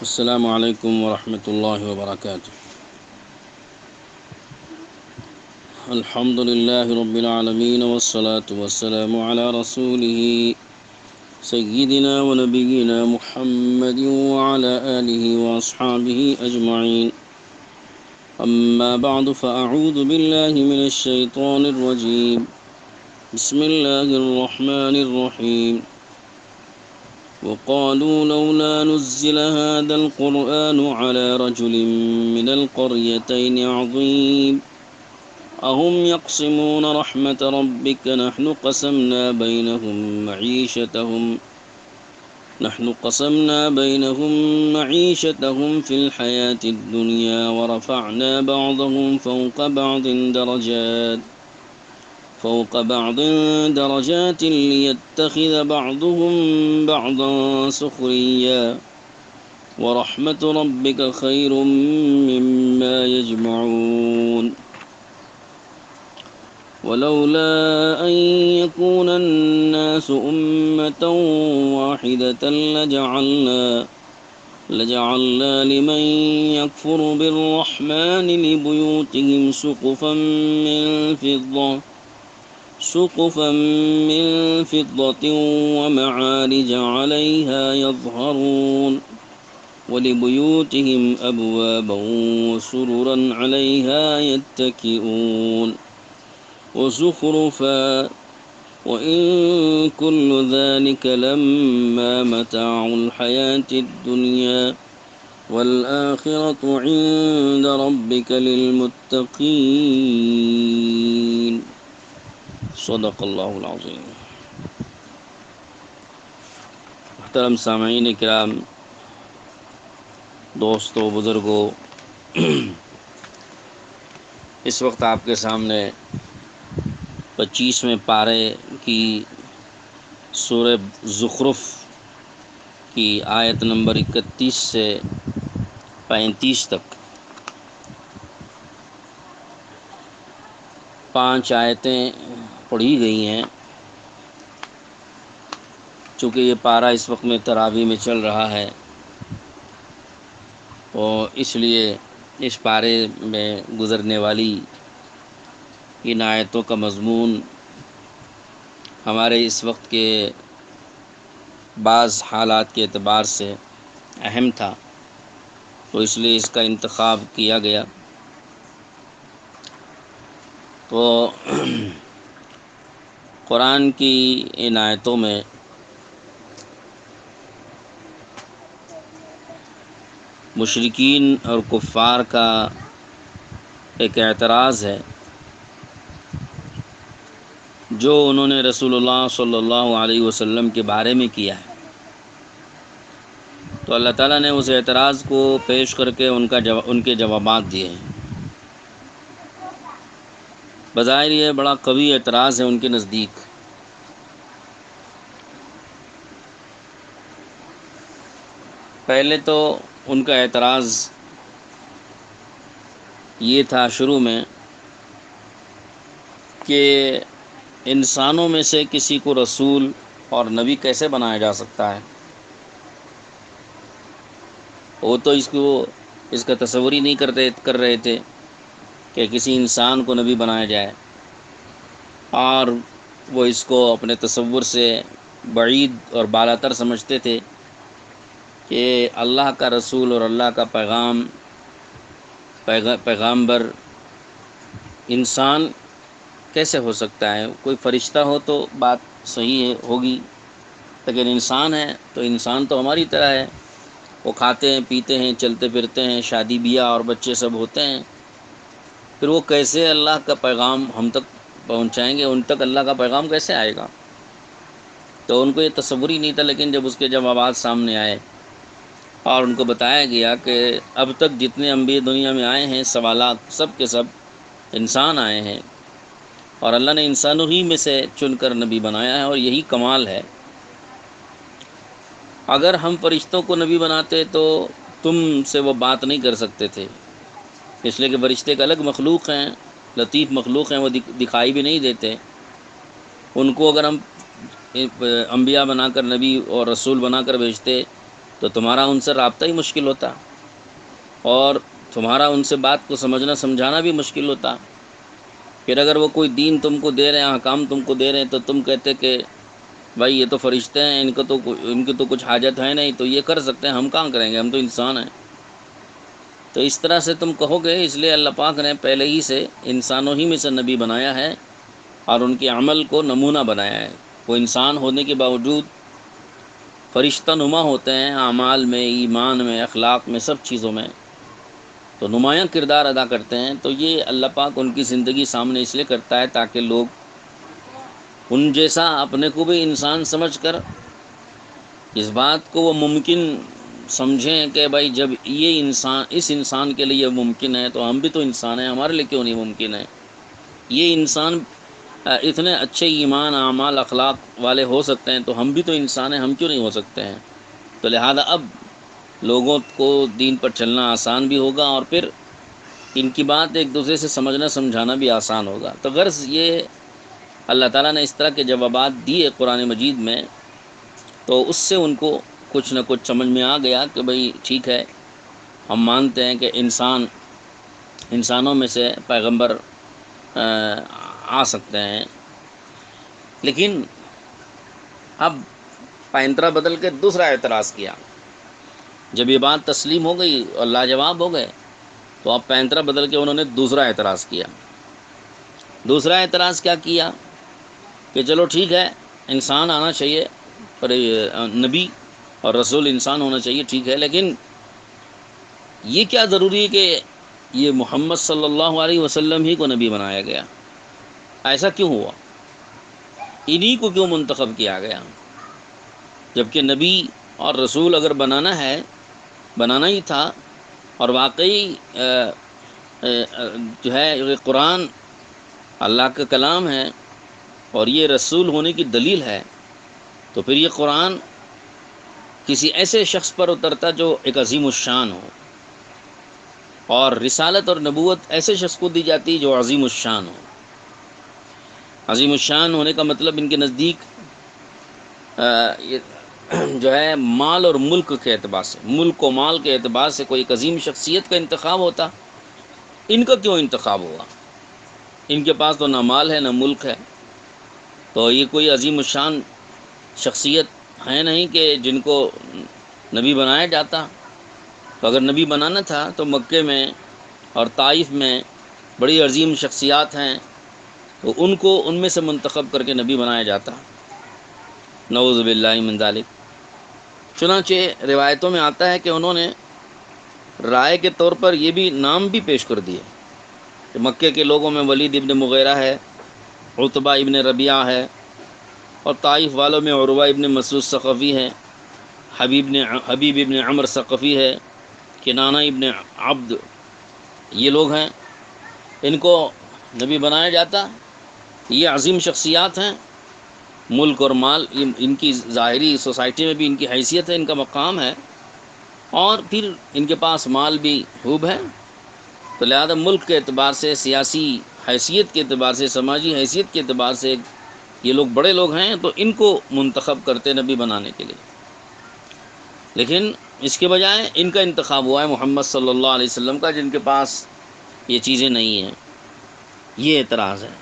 السلام علیکم ورحمۃ اللہ وبرکاتہ۔ الحمد للہ رب العالمین والصلاة والسلام علی رسولہ سیدنا ونبینا محمد وعلی آلہ واصحابہ اجمعین، اما بعد فاعوذ باللہ من الشیطان الرجیم، بسم اللہ الرحمن الرحیم۔ وقالوا لولا نزل هذا القرآن على رجل من القريتين عظيم أهم يقسمون رحمة ربك نحن قسمنا بينهم معيشتهم في الحياة الدنيا ورفعنا بعضهم فوق بعض درجات ليتخذ بعضهم بعضا سخريا ورحمة ربك خير مما يجمعون ولولا أن يكون الناس أمة واحدة لجعلنا لمن يكفر بالرحمن لبيوتهم سقفا من فضة ومعارج عليها يظهرون ولبيوتهم أبوابا وسررا عليها يتكئون وزخرفا وإن كل ذلك لما متاع الحياة الدنيا والآخرة عند ربك للمتقين۔ صدق اللہ العظیم۔ محترم سامعین کرام، دوستو، بزرگوں، اس وقت آپ کے سامنے 25ویں پارے کی سورہ زخرف کی آیت نمبر 31 سے 35 تک 5 آیتیں پڑھی گئی ہیں۔ چونکہ یہ پارہ اس وقت میں تراویح میں چل رہا ہے، اور اس لیے اس پارے میں گزرنے والی ان آیتوں کا مضمون ہمارے اس وقت کے بعض حالات کے اعتبار سے اہم تھا، تو اس لیے اس کا انتخاب کیا گیا۔ تو قرآن کی ان آیتوں میں مشرکین اور کفار کا ایک اعتراض ہے جو انہوں نے رسول اللہ صلی اللہ علیہ وسلم کے بارے میں کیا ہے۔ تو اللہ تعالیٰ نے اس اعتراض کو پیش کر کے ان کے جوابات دیے ہیں۔ بظاہر یہ بڑا قوی اعتراض ہے ان کے نزدیک۔ پہلے تو ان کا اعتراض یہ تھا شروع میں کہ انسانوں میں سے کسی کو رسول اور نبی کیسے بنایا جا سکتا ہے؟ وہ تو اس کا تصور ہی نہیں کر رہے تھے کہ کسی انسان کو نبی بنایا جائے، اور وہ اس کو اپنے تصور سے بعید اور بالاتر سمجھتے تھے کہ اللہ کا رسول اور اللہ کا پیغامبر انسان کیسے ہو سکتا ہے؟ کوئی فرشتہ ہو تو بات صحیح ہوگی، لیکن انسان ہے تو انسان تو ہماری طرح ہے، وہ کھاتے ہیں، پیتے ہیں، چلتے پھرتے ہیں، شادی بیاہ اور بچے سب ہوتے ہیں، پھر وہ کیسے اللہ کا پیغام ہم تک پہنچائیں گے؟ ان تک اللہ کا پیغام کیسے آئے گا؟ تو ان کو یہ تصور ہی نہیں تھا۔ لیکن جب اس کے جوابات سامنے آئے اور ان کو بتایا گیا کہ اب تک جتنے انبیاء دنیا میں آئے ہیں، سوالات سب کے سب انسان آئے ہیں، اور اللہ نے انسانوں ہی میں سے چن کر نبی بنایا ہے، اور یہی کمال ہے۔ اگر ہم فرشتوں کو نبی بناتے تو تم سے وہ بات نہیں کر سکتے تھے، اس لیے کہ فرشتے ایک الگ مخلوق ہیں، لطیف مخلوق ہیں، وہ دکھائی بھی نہیں دیتے۔ ان کو اگر ہم انبیاء بنا کر، نبی اور رسول بنا کر بھیجتے تو تو تمہارا ان سے رابطہ ہی مشکل ہوتا، اور تمہارا ان سے بات کو سمجھنا سمجھانا بھی مشکل ہوتا۔ پھر اگر وہ کوئی دین تم کو دے رہے ہیں، احکام تم کو دے رہے ہیں، تو تم کہتے کہ بھائی یہ تو فرشتے ہیں، ان کی تو کچھ حاجت ہے نہیں، تو یہ کر سکتے ہیں، ہم کہاں کریں گے، ہم تو انسان ہیں۔ تو اس طرح سے تم کہو گے، اس لیے اللہ پاک نے پہلے ہی سے انسانوں ہی میں سے نبی بنایا ہے اور ان کے عمل کو نمونہ بنایا ہے۔ وہ انسان ہونے کے باوجود فرشتہ نما ہوتے ہیں، اعمال میں، ایمان میں، اخلاق میں، سب چیزوں میں تو نمایاں کردار ادا کرتے ہیں۔ تو یہ اللہ پاک ان کی زندگی سامنے اس لیے کرتا ہے تاکہ لوگ ان جیسا اپنے کو بھی انسان سمجھ کر اس بات کو وہ ممکن سمجھیں کہ بھائی جب یہ انسان، اس انسان کے لیے ممکن ہے تو ہم بھی تو انسان ہیں، ہمارے لیے کیوں نہیں ممکن ہے۔ یہ انسان اتنے اچھے ایمان، اعمال، اخلاق والے ہو سکتے ہیں تو ہم بھی تو انسان ہیں، ہم کیوں نہیں ہو سکتے ہیں۔ تو لہذا اب لوگوں کو دین پر چلنا آسان بھی ہوگا، اور پھر ان کی بات ایک دوسرے سے سمجھنا سمجھانا بھی آسان ہوگا۔ تو غرض یہ اللہ تعالیٰ نے اس طرح کے جوابات دیے قرآن مجید میں، تو اس سے ان کو کچھ نہ کچھ سمجھ میں آ گیا کہ بھئی ٹھیک ہے، ہم مانتے ہیں کہ انسانوں میں سے پیغمبر آ سکتے ہیں۔ لیکن اب پینترا بدل کے دوسرا اعتراض کیا۔ جب یہ بات تسلیم ہو گئی اور لاجواب ہو گئے، تو اب پینترا بدل کے انہوں نے دوسرا اعتراض کیا۔ دوسرا اعتراض کیا کیا کہ چلو ٹھیک ہے، انسان آنا چاہیے، پر نبی اور رسول انسان ہونا چاہیے، ٹھیک ہے، لیکن یہ کیا ضروری ہے کہ یہ محمد صلی اللہ علیہ وسلم ہی کو نبی بنایا گیا؟ ایسا کیوں ہوا؟ انہی کو کیوں منتخب کیا گیا؟ جبکہ نبی اور رسول اگر بنانا ہی تھا، اور واقعی جو ہے یہ قرآن اللہ کا کلام ہے اور یہ رسول ہونے کی دلیل ہے، تو پھر یہ قرآن کسی ایسے شخص پر اترتا جو ایک عظیم الشان ہو، اور رسالت اور نبوت ایسے شخص کو دی جاتی جو عظیم الشان ہو۔ عظیم الشان ہونے کا مطلب ان کے نزدیک جو ہے مال اور ملک کے اعتبار سے، ملک و مال کے اعتبار سے کوئی ایک عظیم شخصیت کا انتخاب ہوتا۔ ان کا کیوں انتخاب ہوا؟ ان کے پاس تو نہ مال ہے نہ ملک ہے، تو یہ کوئی عظیم الشان شخصیت ہے نہیں کہ جن کو نبی بنایا جاتا۔ تو اگر نبی بنانا تھا تو مکے میں اور طائف میں بڑی عظیم شخصیات ہیں، تو ان میں سے منتخب کر کے نبی بنایا جاتا۔ نعوذ باللہ من ذالک۔ چنانچہ روایتوں میں آتا ہے کہ انہوں نے رائے کے طور پر یہ بھی نام بھی پیش کر دیے کہ مکے کے لوگوں میں ولید ابن مغیرہ ہے، عتبہ ابن ربیعہ ہے، اور طائف والوں میں عروہ ابن مسعود ثقفی ہے، حبیب ابن عمر ثقفی ہے، کنانہ ابن عبد، یہ لوگ ہیں، ان کو نبی بنایا جاتا۔ یہ عظیم شخصیات ہیں، ملک اور مال ان کی ظاہری سوسائٹی میں بھی ان کی حیثیت ہے، ان کا مقام ہے، اور پھر ان کے پاس مال بھی خوب ہے، تو لہذا ملک کے اعتبار سے، سیاسی حیثیت کے اعتبار سے، سماجی حیثیت کے اعتبار سے یہ لوگ بڑے لوگ ہیں، تو ان کو منتخب کرتے نبی بنانے کے لیے۔ لیکن اس کے بجائے ان کا انتخاب ہوا ہے محمد صلی اللہ علیہ وسلم کا، جن کے پاس یہ چیزیں نہیں ہیں۔ یہ اعتراض ہے۔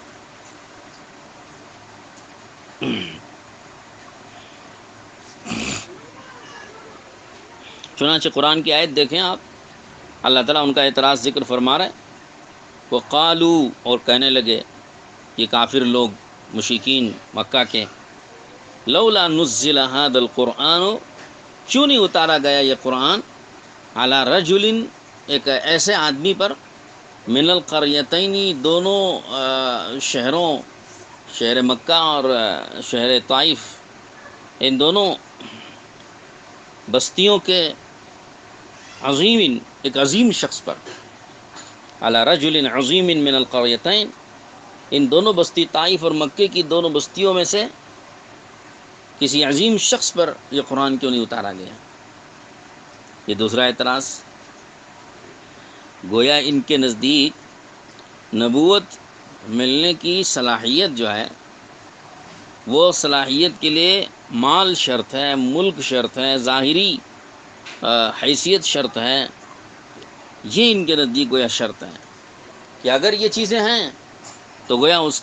چنانچہ قرآن کی آیت دیکھیں آپ، اللہ تعالیٰ ان کا اعتراض ذکر فرما رہا ہے۔ وَقَالُوا، اور کہنے لگے یہ کافر لوگ، مشرکین مکہ کے، لولا نزل هذا القرآن، کیوں نہیں اتارا گیا یہ قرآن، علی رجل، ایک ایسے آدمی پر، من القریتین، دونوں شہروں، شہر مکہ اور شہر طائف، ان دونوں بستیوں کے، عظیم، ایک عظیم شخص پر، علی رجل عظیم من القریتین، ان دونوں بستی طائف اور مکے کی دونوں بستیوں میں سے کسی عظیم شخص پر یہ قرآن کیوں نہیں اتارا گیا؟ یہ دوسرا اعتراض۔ گویا ان کے نزدیک نبوت ملنے کی صلاحیت جو ہے، وہ صلاحیت کے لیے مال شرط ہے، ملک شرط ہے، ظاہری حیثیت شرط ہے، یہ ان کے نزدیک گویا شرط ہے کہ اگر یہ چیزیں ہیں تو گویا اس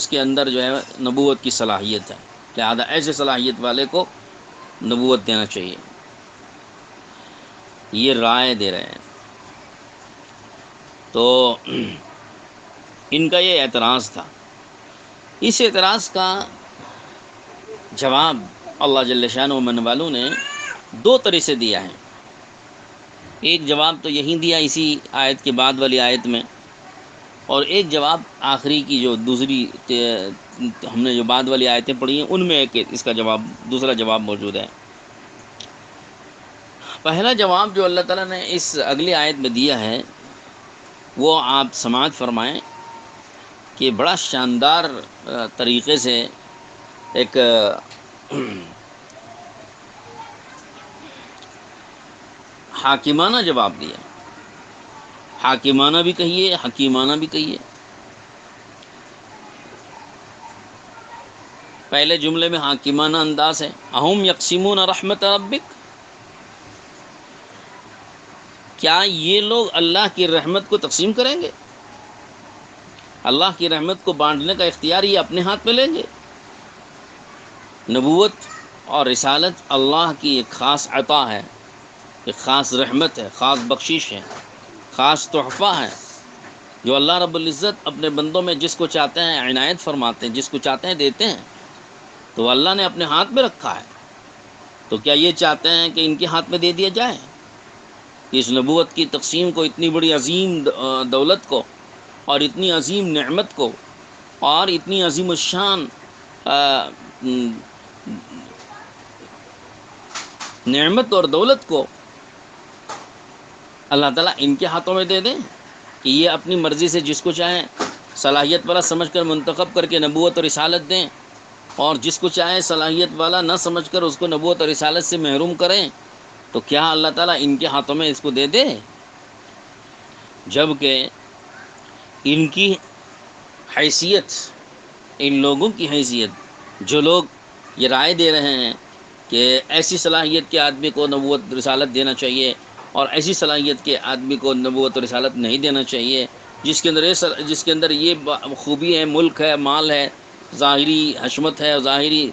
کے اندر جو ہے نبوت کی صلاحیت ہے، لہذا ایسے صلاحیت والے کو نبوت دینا چاہیے۔ یہ رائے دے رہے ہیں، تو ان کا یہ اعتراض تھا۔ اس اعتراض کا جواب اللہ جل شانہ و من والوں نے دو طرح سے دیا ہے۔ ایک جواب تو یہی دیا اسی آیت کے بعد والی آیت میں، اور ایک جواب آخری کی جو دوسری ہم نے جو بعد والی آیتیں پڑھی ہیں ان میں ایک اس کا جواب، دوسرا جواب موجود ہے۔ پہلا جواب جو اللہ تعالیٰ نے اس اگلی آیت میں دیا ہے وہ آپ سماعت فرمائیں کہ بڑا شاندار طریقے سے ایک حاکمانہ جواب دیا، حاکمانہ بھی کہیے، حکیمانہ بھی کہیے۔ پہلے جملے میں حاکمانہ انداز ہے، اہم یقسمون رحمت ربک، کیا یہ لوگ اللہ کی رحمت کو تقسیم کریں گے؟ اللہ کی رحمت کو بانٹنے کا اختیار یہ اپنے ہاتھ میں لیں گے؟ نبوت اور رسالت اللہ کی ایک خاص عطا ہے، ایک خاص رحمت ہے، خاص بخشش ہے، خاص تحفہ ہے، جو اللہ رب العزت اپنے بندوں میں جس کو چاہتے ہیں عنایت فرماتے ہیں، جس کو چاہتے ہیں دیتے ہیں، تو اللہ نے اپنے ہاتھ میں رکھا ہے۔ تو کیا یہ چاہتے ہیں کہ ان کے ہاتھ میں دے دیا جائے؟ کہ اس نبوت کی تقسیم کو، اتنی بڑی عظیم دولت کو اور اتنی عظیم نعمت کو اور اتنی عظیم الشان نعمت اور دولت کو اللہ تعالیٰ ان کے ہاتھوں میں دے دیں کہ یہ اپنی مرضی سے جس کو چاہیں صلاحیت والا سمجھ کر منتخب کر کے نبوت اور رسالت دیں، اور جس کو چاہیں صلاحیت والا نہ سمجھ کر اس کو نبوت اور رسالت سے محروم کریں؟ تو کیا اللہ تعالیٰ ان کے ہاتھوں میں اس کو دے دے؟ جبکہ ان کی حیثیت، ان لوگوں کی حیثیت جو لوگ یہ رائے دے رہے ہیں کہ ایسی صلاحیت کے آدمی کو نبوت رسالت دینا چاہیے اور ایسی صلاحیت کے آدمی کو نبوت و رسالت نہیں دینا چاہیے، جس کے اندر یہ خوبی ہے، ملک ہے، مال ہے، ظاہری حشمت ہے، ظاہری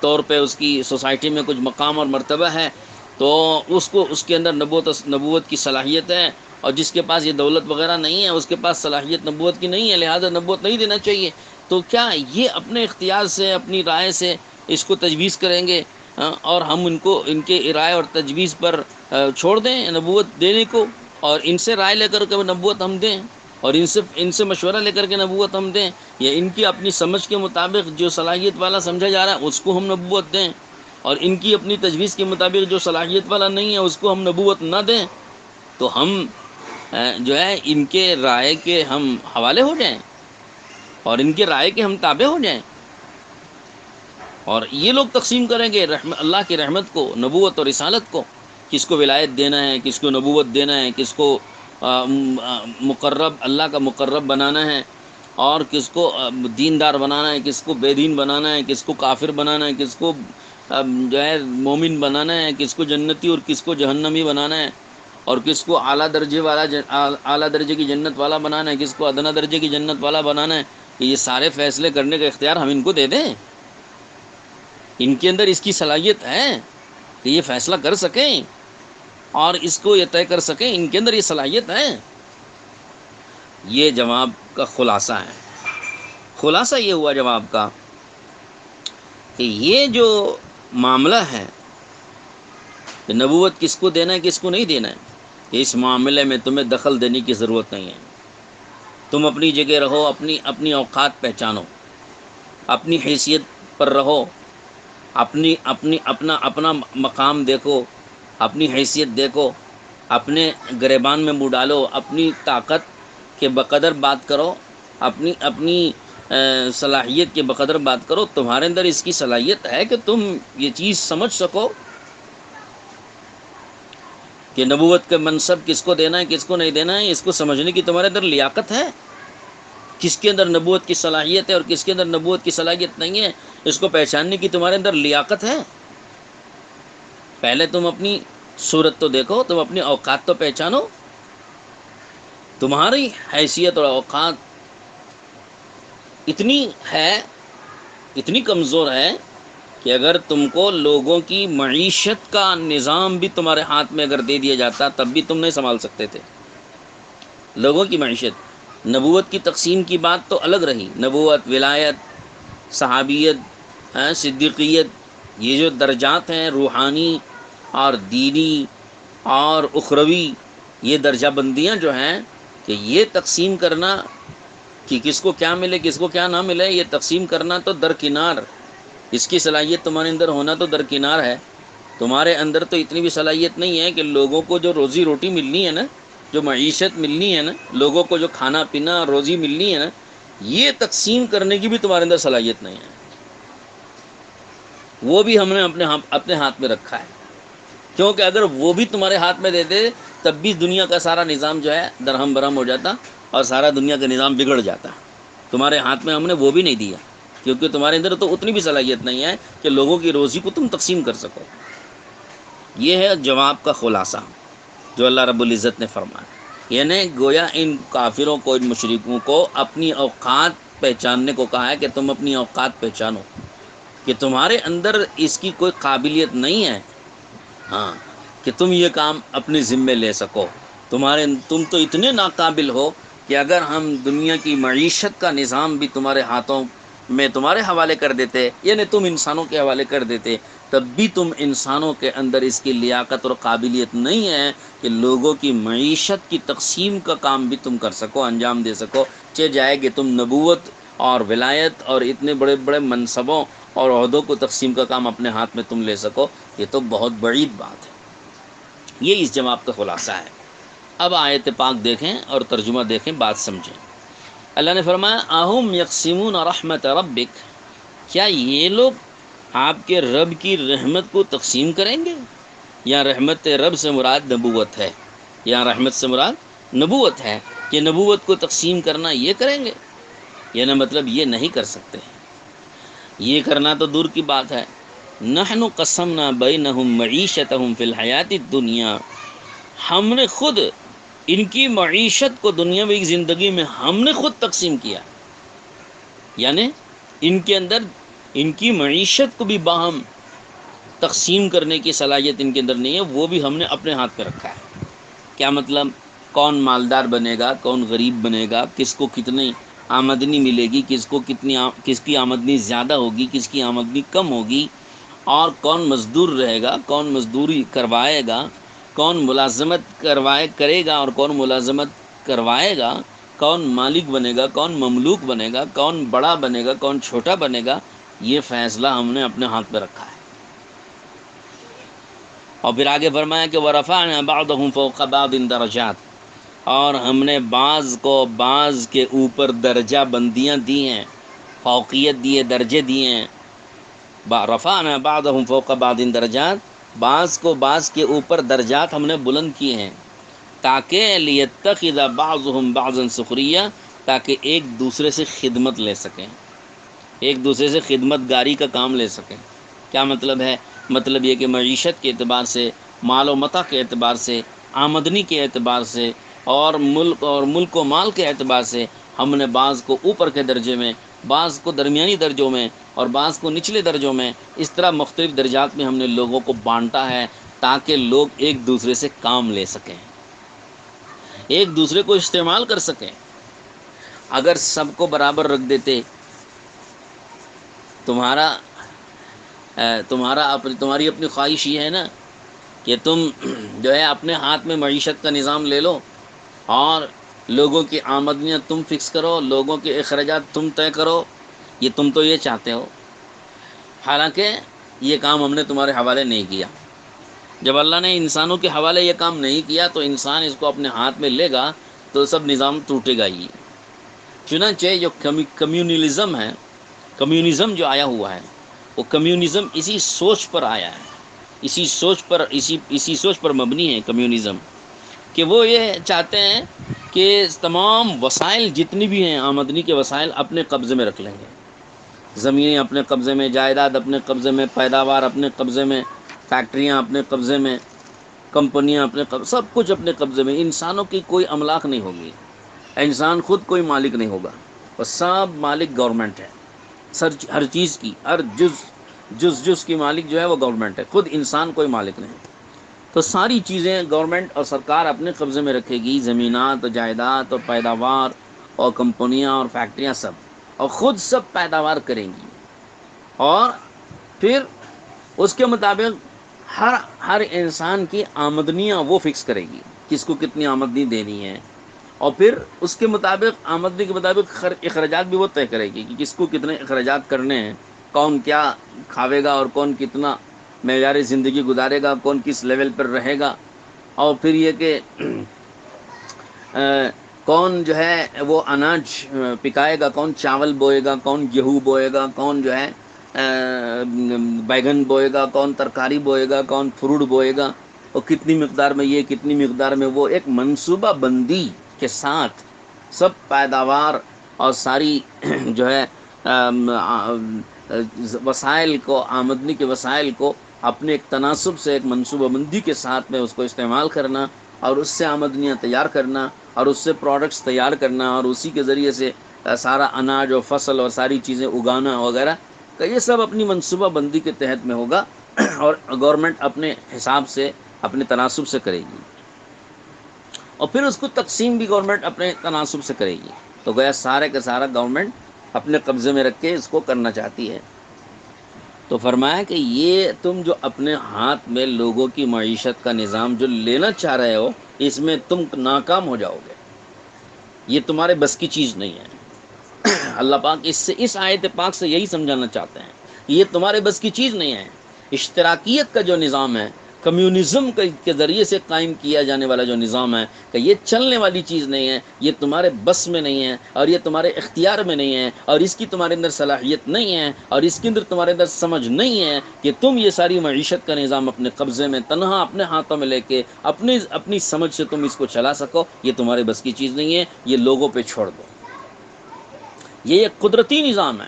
طور پہ اس کی سوسائٹی میں کچھ مقام اور مرتبہ ہے، تو اس کے اندر نبوت کی صلاحیت ہے، اور جس کے پاس یہ دولت وغیرہ نہیں ہے، اس کے پاس صلاحیت نبوت کی نہیں ہے، لہذا نبوت نہیں دینا چاہیے۔ تو کیا یہ اپنے اختیار سے، اپنی رائے سے اس کو تجویز کریں گے اور ہم ان کے رائے اور تجویز پر چھوڑ دیں نبوت دینے کو، اور ان سے رائے لے کر کے نبوت ہم دیں، اور ان سے مشورہ لے کر کے نبوت ہم دیں، یا ان کی اپنی سمجھ کے مطابق جو صلاحیت والا سمجھا جا رہا ہے اس کو ہم نبوت دیں، اور ان کی اپنی تجویز کے مطابق جو صلاحیت والا نہیں ہے اس کو ہم نبوت نہ دیں؟ تو ہم جو ہے ان کے رائے کے ہم حوالے ہو جائیں اور ان کے رائے کے ہم تابع ہو جائیں، اور یہ لوگ تقسیم کریں گے اللہ کی رحمت کو، نبوت اور رسالت کو، کس کو ولایت دینا ہے، کس کو نبوت دینا ہے، کس کو مقرب، اللہ کا مقرب بنانا ہے، اور کس کو دیندار بنانا ہے، کس کو بے دین بنانا ہے، کس کو کافر بنانا ہے، کس کو جو ہے مومن بنانا ہے، کس کو جنتی اور کس کو جہنمی بنانا ہے، اور کس کو اعلیٰ درجے کی جنت والا بنانا ہے، کس کو ادنا درجے کی جنت والا بنانا ہے، کہ یہ سارے فیصلے کرنے کا اختیار ہم ان کو دے دیں؟ ان کے اندر اس کی صلاحیت ہے کہ یہ فیصلہ کر سکیں اور اس کو یہ طے کر سکیں؟ ان کے اندر یہ صلاحیت ہے؟ یہ جواب کا خلاصہ ہے۔ خلاصہ یہ ہوا جواب کا کہ یہ جو معاملہ ہے کہ نبوت کس کو دینا ہے، کس کو نہیں دینا ہے، کہ اس معاملے میں تمہیں دخل دینے کی ضرورت نہیں ہے۔ تم اپنی جگہ رہو، اپنی اوقات پہچانو، اپنی حیثیت پر رہو، اپنا مقام دیکھو، اپنی حیثیت دیکھو، اپنے گریبان میں منہ ڈالو، اپنی طاقت کے بقدر بات کرو، اپنی صلاحیت کے بقدر بات کرو۔ تمہارے اندر اس کی صلاحیت ہے کہ تم یہ چیز سمجھ سکو کہ نبوت کا منصب کس کو دینا ہے، کس کو نہیں دینا ہے، اس کو سمجھنے کی تمہارے اندر لیاقت ہے؟ کس کے اندر نبوت کی صلاحیت ہے اور کس کے اندر نبوت کی صلاحیت نہیں ہے، اس کو پہچاننے کی تمہارے اندر لیاقت ہے؟ پہلے تم اپنی صورت تو دیکھو، تم اپنی اوقات تو پہچانو. تمہاری حیثیت اور اوقات اتنی ہے، اتنی کمزور ہے کہ اگر تم کو لوگوں کی معیشت کا نظام بھی تمہارے ہاتھ میں اگر دے دیا جاتا تب بھی تم نہیں سنبھال سکتے تھے. لوگوں کی معیشت، نبوت کی تقسیم کی بات تو الگ رہی. نبوت، ولایت، صحابیت، صدیقیت، یہ جو درجات ہیں روحانی اور دینی اور اخروی، یہ درجہ بندیاں جو ہیں کہ یہ تقسیم کرنا کہ کس کو کیا ملے کس کو کیا نہ ملے، یہ تقسیم کرنا تو درکنار. اس کی صلاحیت تمہارے اندر ہونا تو درکنار ہے. تمہارے اندر تو اتنی بھی صلاحیت نہیں ہے کہ لوگوں کو جو روزی روٹی ملنی ہے نا، جو معیشت ملنی ہے نا، لوگوں کو جو کھانا پینا روزی ملنی ہے نا، یہ تقسیم کرنے کی بھی تمہارے اندر صلاحیت نہیں ہے. وہ بھی ہم نے اپنے ہاتھ میں رکھا ہے. کیونکہ اگر وہ بھی تمہارے ہاتھ میں دیتے تب بھی دنیا کا سارا نظام جو ہے درہم برہم ہو جاتا اور سارا دنیا کا نظام بگڑ جاتا. تمہارے ہاتھ میں ہم نے وہ بھی نہیں دیا، کیونکہ تمہارے اندر تو اتنی بھی صلاحیت نہیں ہے کہ لوگوں کی روزی کو تم تقسیم کر سکو. یہ ہے جواب کا خلاصہ جو اللہ رب العزت نے فرمایا. یعنی گویا ان کافروں کو، ان مشرکوں کو اپنی اوقات پہچاننے کو کہا ہے کہ تم اپنی اوقات پہچانو کہ تمہارے اندر اس کی کوئی قابلیت نہیں ہے، ہاں، کہ تم یہ کام اپنے ذمے لے سکو. تم تو اتنے ناقابل ہو کہ اگر ہم دنیا کی معیشت کا نظام بھی تمہارے ہاتھوں میں تمہارے حوالے کر دیتے، یعنی تم انسانوں کے حوالے کر دیتے، تب بھی تم انسانوں کے اندر اس کی لیاقت اور قابلیت نہیں ہے کہ لوگوں کی معیشت کی تقسیم کا کام بھی تم کر سکو، انجام دے سکو. جائے کہ تم نبوت اور ولایت اور اتنے بڑے بڑے منصبوں اور عہدوں کو تقسیم کا کام اپنے ہاتھ میں تم لے سکو، یہ تو بہت بڑی بات ہے. یہ اس جواب کا خلاصہ ہے. اب آیت پاک دیکھیں اور ترجمہ دیکھیں، بات سمجھیں. اللہ نے فرمایا اہم یقسمون رحمت ربک، کیا یہ لوگ آپ کے رب کی رحمت کو تقسیم کریں گے؟ یا رحمت رب سے مراد نبوت ہے، یا رحمت سے مراد نبوت ہے کہ نبوت کو تقسیم کرنا یہ کریں گے؟ یعنی مطلب یہ نہیں کر سکتے. یہ کرنا تو دور کی بات ہے. نحن قسمنا بینہم معیشتہم فی الحیات الدنیا، ہم نے خود ان کی معیشت کو دنیاوی زندگی میں ہم نے خود تقسیم کیا. یعنی ان کے اندر ان کی معیشت کو بھی باہم تقسیم کرنے کی صلاحیت ان کے اندر نہیں ہے، وہ بھی ہم نے اپنے ہاتھ پہ رکھا ہے. کیا مطلب؟ کون مالدار بنے گا، کون غریب بنے گا، کس کو کتنی آمدنی ملے گی، کس کی آمدنی زیادہ ہوگی، کس کی آمدنی کم ہوگی، اور کون مزدور رہے گا، کون مزدوری کروائے گا، کون ملازمت کرے گا اور کون ملازمت کروائے گا، کون مالک بنے گا، کون مملوک بنے گا، کون بڑا بنے گا، کون چھوٹا بنے گا، یہ فیصلہ ہم نے اپنے ہاتھ پہ رکھا ہے. اور پھر آگے فرمایا کہ وَرَفَعْنَا بَعْضَهُمْ فَوْقَ بَعْضٍ دَرَجَاتٍ، اور ہم نے بعض کو بعض کے اوپر درجہ بندیاں دی ہیں، فوقیت دی ہے، درجے دیے ہیں. رفعنا بعضهم فوق بعض درجات، بعض کو بعض کے اوپر درجات ہم نے بلند کیے ہیں، تاکہ لیتخذ بعضهم بعضا سخریہ، تاکہ ایک دوسرے سے خدمت لے سکیں، ایک دوسرے سے خدمت گاری کا کام لے سکیں. کیا مطلب ہے؟ مطلب یہ کہ معیشت کے اعتبار سے، مال و متاع کے اعتبار سے، آمدنی کے اعتبار سے، اور ملک و مال کے اعتبار سے ہم نے بعض کو اوپر کے درجے میں، بعض کو درمیانی درجوں میں اور بعض کو نچلے درجوں میں، اس طرح مختلف درجات میں ہم نے لوگوں کو بانٹا ہے تاکہ لوگ ایک دوسرے سے کام لے سکیں، ایک دوسرے کو استعمال کر سکیں. اگر سب کو برابر رکھ دیتے، تمہاری اپنی خواہش یہ ہے نا کہ تم جو ہے اپنے ہاتھ میں معیشت کا نظام لے لو اور لوگوں کی آمدنیاں تم فکس کرو، لوگوں کے اخراجات تم طے کرو، تم تو یہ چاہتے ہو. حالانکہ یہ کام ہم نے تمہارے حوالے نہیں کیا. جب اللہ نے انسانوں کے حوالے یہ کام نہیں کیا تو انسان اس کو اپنے ہاتھ میں لے گا تو سب نظام ٹوٹے گا ہی. چنانچہ جو کمیونلزم ہے، کمیونزم جو آیا ہوا ہے، وہ کمیونزم اسی سوچ پر آیا ہے، اسی سوچ پر مبنی ہے کمیونزم، کہ وہ یہ چاہتے ہیں کہ تمام وسائل جتنی بھی ہیں آمدنی کے وسائل اپنے قبضے میں رکھ لیں گے. زمینیں اپنے قبضے میں، جائیداد اپنے قبضے میں، پیداوار اپنے قبضے میں، فیکٹریاں اپنے قبضے میں، کمپنیاں اپنے سب کچھ اپنے قبضے میں، انسانوں کی کوئی املاک نہیں ہوگی، انسان خود کوئی مالک نہیں ہوگا، اور سب مالک گورنمنٹ ہے، ہر چیز کی، ہر جز کی مالک جو ہے وہ گورنمنٹ ہے، خود انسان کوئی مالک نہیں۔ تو ساری چیزیں گورنمنٹ اور سرکار اپنے قبضے میں رکھے گی، زمینات، جائیداد اور پیداوار اور کمپنیاں اور فیکٹریاں سب، اور خود سب پیداوار کریں گی، اور پھر اس کے مطابق ہر انسان کی آمدنیاں وہ فکس کرے گی، کس کو کتنی آمدنی دینی ہے، اور پھر اس کے مطابق آمدنی کے مطابق اخراجات بھی وہ طے کرے گی کہ کس کو کتنے اخراجات کرنے ہیں، کون کیا کھاوے گا اور کون کتنا معیاری زندگی گزارے گا، کون کس لیول پر رہے گا، اور پھر یہ کہ کون جو ہے وہ اناج پکائے گا، کون چاول بوئے گا، کون گیہوں بوئے گا، کون جو ہے بیگن بوئے گا، کون ترکاری بوئے گا، کون فروٹ بوئے گا، اور کتنی مقدار میں یہ کتنی مقدار میں وہ، ایک منصوبہ بندی کے ساتھ سب پیداوار اور ساری جو ہے وسائل کو، آمدنی کے وسائل کو اپنے ایک تناسب سے، ایک منصوبہ بندی کے ساتھ میں اس کو استعمال کرنا، اور اس سے آمدنیاں تیار کرنا، اور اس سے پروڈکٹس تیار کرنا، اور اسی کے ذریعے سے سارا اناج اور فصل اور ساری چیزیں اگانا وغیرہ، کہ یہ سب اپنی منصوبہ بندی کے تحت میں ہوگا، اور گورنمنٹ اپنے حساب سے، اپنے تناسب سے کرے گی، اور پھر اس کو تقسیم بھی گورنمنٹ اپنے تناسب سے کرے گی۔ تو گویا سارے کا سارا گورنمنٹ اپنے قبضے میں رکھ کے اس کو کرنا چاہتی ہے۔ تو فرمایا کہ یہ تم جو اپنے ہاتھ میں لوگوں کی معیشت کا نظام جو لینا چاہ رہے ہو، اس میں تم ناکام ہو جاؤ گے، یہ تمہارے بس کی چیز نہیں ہے۔ اللہ پاک اس آیت پاک سے یہی سمجھانا چاہتے ہیں کہ یہ تمہارے بس کی چیز نہیں ہے۔ اشتراکیت کا جو نظام ہے، کمیونزم کے ذریعے سے قائم کیا جانے والا جو نظام ہے، کہ یہ چلنے والی چیز نہیں ہے، یہ تمہارے بس میں نہیں ہے، اور یہ تمہارے اختیار میں نہیں ہے، اور اس کی تمہارے اندر صلاحیت نہیں ہے، اور اس کے اندر تمہارے اندر سمجھ نہیں ہے کہ تم یہ ساری معیشت کا نظام اپنے قبضے میں تنہا اپنے ہاتھوں میں لے کے اپنی سمجھ سے تم اس کو چلا سکو، یہ تمہارے بس کی چیز نہیں ہے، یہ لوگوں پہ چھوڑ دو۔ یہ ایک قدرتی نظام ہے،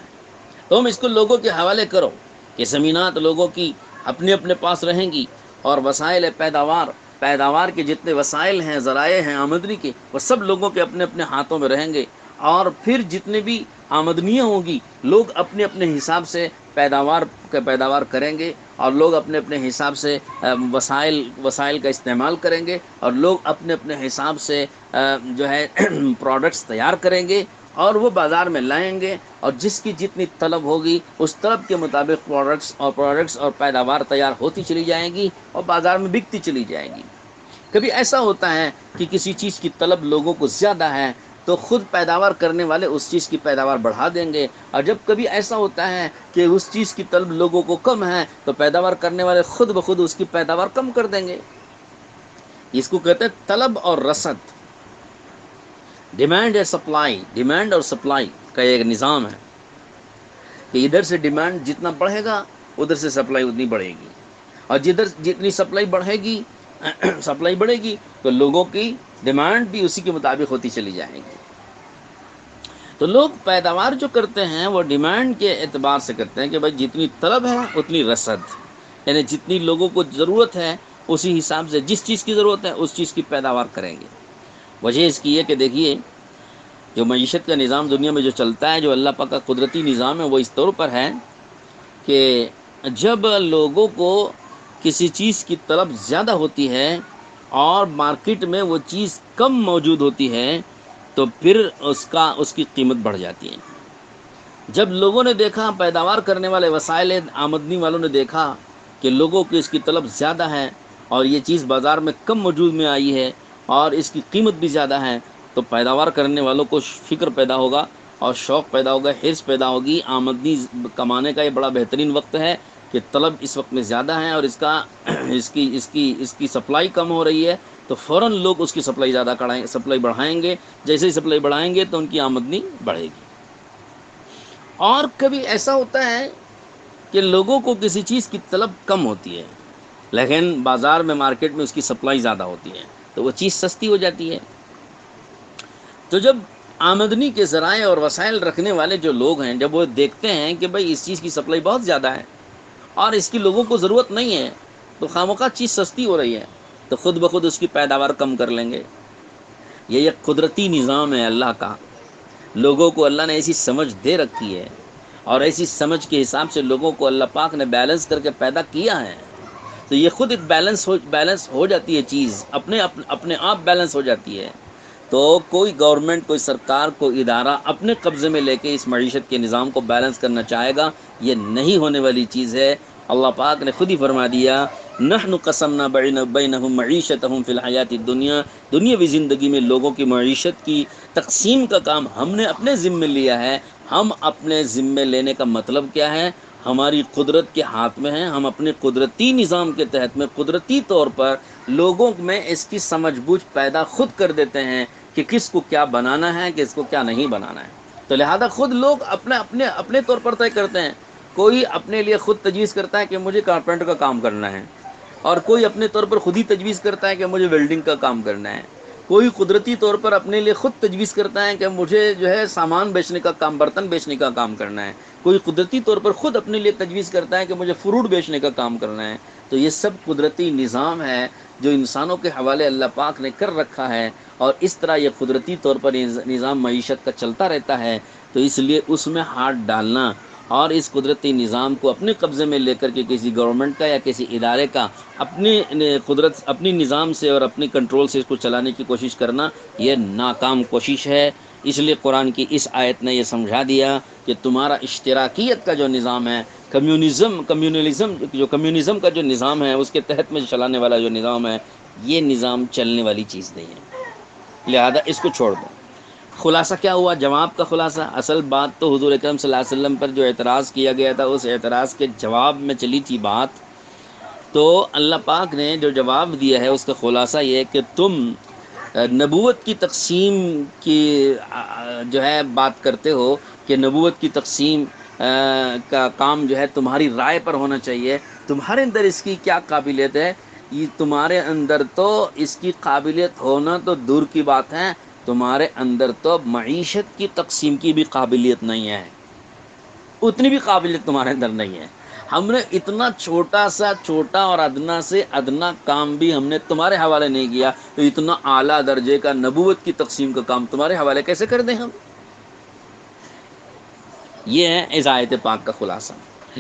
تم اس کو لوگوں کے حوالے کرو کہ زمینات لوگوں کی اپنے اپنے پاس رہیں گی، اور وسائل پیداوار کے جتنے وسائل ہیں، ذرائع ہیں آمدنی کے، وہ سب لوگوں کے اپنے اپنے ہاتھوں میں رہیں گے، اور پھر جتنے بھی آمدنیاں ہوں گی، لوگ اپنے اپنے حساب سے پیداوار کریں گے، اور لوگ اپنے اپنے حساب سے وسائل کا استعمال کریں گے، اور لوگ اپنے اپنے حساب سے جو ہے پروڈکٹس تیار کریں گے، اور وہ بازار میں لائیں گے، اور جس کی جتنی طلب ہوگی اس طلب کے مطابق پروڈکٹس اور پیداوار تیار ہوتی چلی جائیں گی، اور بازار میں بکتی چلی جائیں گی۔ کبھی ایسا ہوتا ہے کہ کسی چیز کی طلب لوگوں کو زیادہ ہے، تو خود پیداوار کرنے والے اس چیز کی پیداوار بڑھا دیں گے، اور جب کبھی ایسا ہوتا ہے کہ اس چیز کی طلب لوگوں کو کم ہے، تو پیداوار کرنے والے خود بخود اس کی پیداوار کم کر دیں گے۔ اس کو کہتے ہیں طلب اور رسد، ڈیمانڈ اور سپلائی کا ایک نظام ہے، کہ ادھر سے ڈیمانڈ جتنا بڑھے گا ادھر سے سپلائی اتنی بڑھے گی، اور جتنی سپلائی بڑھے گی تو لوگوں کی ڈیمانڈ بھی اسی کے مطابق ہوتی چلی جائے گی۔ تو لوگ پیداوار جو کرتے ہیں وہ ڈیمانڈ کے اعتبار سے کرتے ہیں، کہ بھائی جتنی طلب ہے اتنی رسد، یعنی جتنی لوگوں کو ضرورت ہے اسی حساب سے جس چیز کی ضرورت ہے اس چیز کی پیداوار کریں گے۔ وجہ اس کی ہے کہ دیکھیے، جو معیشت کا نظام دنیا میں جو چلتا ہے، جو اللہ پاک کا قدرتی نظام ہے، وہ اس طور پر ہے کہ جب لوگوں کو کسی چیز کی طلب زیادہ ہوتی ہے اور مارکیٹ میں وہ چیز کم موجود ہوتی ہے، تو پھر اس کی قیمت بڑھ جاتی ہے۔ جب لوگوں نے دیکھا، پیداوار کرنے والے وسائل آمدنی والوں نے دیکھا کہ لوگوں کی اس کی طلب زیادہ ہے، اور یہ چیز بازار میں کم موجود میں آئی ہے، اور اس کی قیمت بھی زیادہ ہے، تو پیداوار کرنے والوں کو فکر پیدا ہوگا، اور شوق پیدا ہوگا، حرص پیدا ہوگی۔ آمدنی کمانے کا یہ بڑا بہترین وقت ہے کہ طلب اس وقت میں زیادہ ہے، اور اس کی سپلائی کم ہو رہی ہے، تو فوراً لوگ اس کی سپلائی بڑھائیں گے۔ جیسے ہی سپلائی بڑھائیں گے تو ان کی آمدنی بڑھے گی۔ اور کبھی ایسا ہوتا ہے کہ لوگوں کو کسی چیز کی طلب کم ہوتی ہے، لیکن بازار میں، مارکیٹ میں اس کی سپلائی زیادہ ہوتی ہے، تو وہ چیز سستی ہو جاتی ہے۔ تو جب آمدنی کے ذرائع اور وسائل رکھنے والے جو لوگ ہیں، جب وہ دیکھتے ہیں کہ بھئی اس چیز کی سپلائی بہت زیادہ ہے اور اس کی لوگوں کو ضرورت نہیں ہے، تو خواہ مخواہ چیز سستی ہو رہی ہے، تو خود بخود اس کی پیداوار کم کر لیں گے۔ یہ ایک قدرتی نظام ہے اللہ کا، لوگوں کو اللہ نے ایسی سمجھ دے رکھی ہے، اور ایسی سمجھ کے حساب سے لوگوں کو اللہ پاک نے بیلنس کر کے پیدا کیا ہے، تو یہ خود ایک بیلنس ہو جاتی ہے، چیز اپنے آپ بیلنس ہو جاتی ہے۔ تو کوئی گورنمنٹ، کوئی سرکار، کوئی ادارہ اپنے قبضے میں لے کے اس معیشت کے نظام کو بیلنس کرنا چاہے گا، یہ نہیں ہونے والی چیز ہے۔ اللہ پاک نے خود ہی فرما دیا، نحن قسمنا بینہم معیشتہم فی الحیات الدنیا، دنیاوی زندگی میں لوگوں کی معیشت کی تقسیم کا کام ہم نے اپنے ذمے لیا ہے۔ ہم اپنے ذمے لینے کا مطلب کیا ہے؟ ہماری قدرت کے ہاتھ میں ہے، ہم اپنے قدرتی نظام کے تحت میں قدرتی طور پر لوگوں میں اس کی سمجھ بوجھ پیدا خود کر دیتے ہیں کہ کس کو کیا بنانا ہے، کس کو کیا نہیں بنانا ہے۔ تو لہذا خود لوگ اپنے طور پر طے کرتے ہیں۔ کوئی اپنے لیے خود تجویز کرتا ہے کہ مجھے کارپینٹر کا کام کرنا ہے، اور کوئی اپنے طور پر خود ہی تجویز کرتا ہے کہ مجھے ویلڈنگ کا کام کرنا ہے۔ کوئی قدرتی طور پر اپنے لیے خود تجویز کرتا ہے کہ مجھے جو ہے سامان بیچنے کا کام، برتن بیچنے کا کام کرنا ہے۔ کوئی قدرتی طور پر خود اپنے لیے تجویز کرتا ہے کہ مجھے فروٹ بیچنے کا کام کرنا ہے۔ تو یہ سب قدرتی نظام ہے جو انسانوں کے حوالے اللہ پاک نے کر رکھا ہے، اور اس طرح یہ قدرتی طور پر نظام معیشت کا چلتا رہتا ہے۔ تو اس لیے اس میں ہاتھ ڈالنا اور اس قدرتی نظام کو اپنے قبضے میں لے کر کے کسی گورنمنٹ کا یا کسی ادارے کا اپنی نظام سے اور اپنی کنٹرول سے اس کو چلانے کی کوشش کرنا، یہ ناکام کوشش ہے۔ اس لیے قرآن کی اس آیت نے یہ سمجھا دیا کہ تمہارا اشتراکیت کا جو نظام ہے، کمیونزم کا جو نظام ہے، اس کے تحت میں چلانے والا جو نظام ہے، یہ نظام چلنے والی چیز نہیں ہے، لہذا اس کو چھوڑ دو۔ خلاصہ کیا ہوا؟ جواب کا خلاصہ، اصل بات تو حضور اکرم صلی اللہ علیہ وسلم پر جو اعتراض کیا گیا تھا، اس اعتراض کے جواب میں چلی تھی بات۔ تو اللہ پاک نے جو جواب دیا ہے اس کا خلاصہ یہ ہے کہ تم نبوت کی تقسیم کی جو ہے بات کرتے ہو کہ نبوت کی تقسیم کا کام جو ہے تمہاری رائے پر ہونا چاہیے۔ تمہارے اندر اس کی کیا قابلیت ہے؟ یہ تمہارے اندر تو اس کی قابلیت ہونا تو دور کی بات ہے، تمہارے اندر تو معیشت کی تقسیم کی بھی قابلیت نہیں ہے، اتنی بھی قابلیت تمہارے اندر نہیں ہے۔ ہم نے اتنا چھوٹا اور ادنا سے ادنا کام بھی ہم نے تمہارے حوالے نہیں کیا، تو اتنا اعلیٰ درجے کا نبوت کی تقسیم کا کام تمہارے حوالے کیسے کر دیں ہم؟ یہ ہے اس آیت پاک کا خلاصہ۔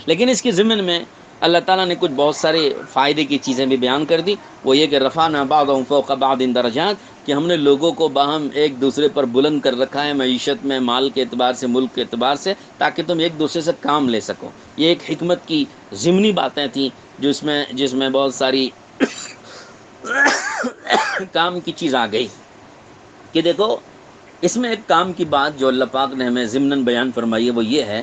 لیکن اس کے ضمن میں اللہ تعالیٰ نے کچھ بہت سارے فائدے کی چیزیں بھی بیان کر دی، وہ یہ کہ رفعنا بعضهم فوق بعض درجات، کہ ہم نے لوگوں کو باہم ایک دوسرے پر بلند کر رکھا ہے معیشت میں، مال کے اعتبار سے، ملک کے اعتبار سے، تاکہ تم ایک دوسرے سے کام لے سکو۔ یہ ایک حکمت کی ضمنی باتیں تھیں جس میں بہت ساری کام کی چیز آ گئی کہ دیکھو، اس میں ایک کام کی بات جو اللہ پاک نے ہمیں ضمناً بیان فرمائی ہے، وہ یہ ہے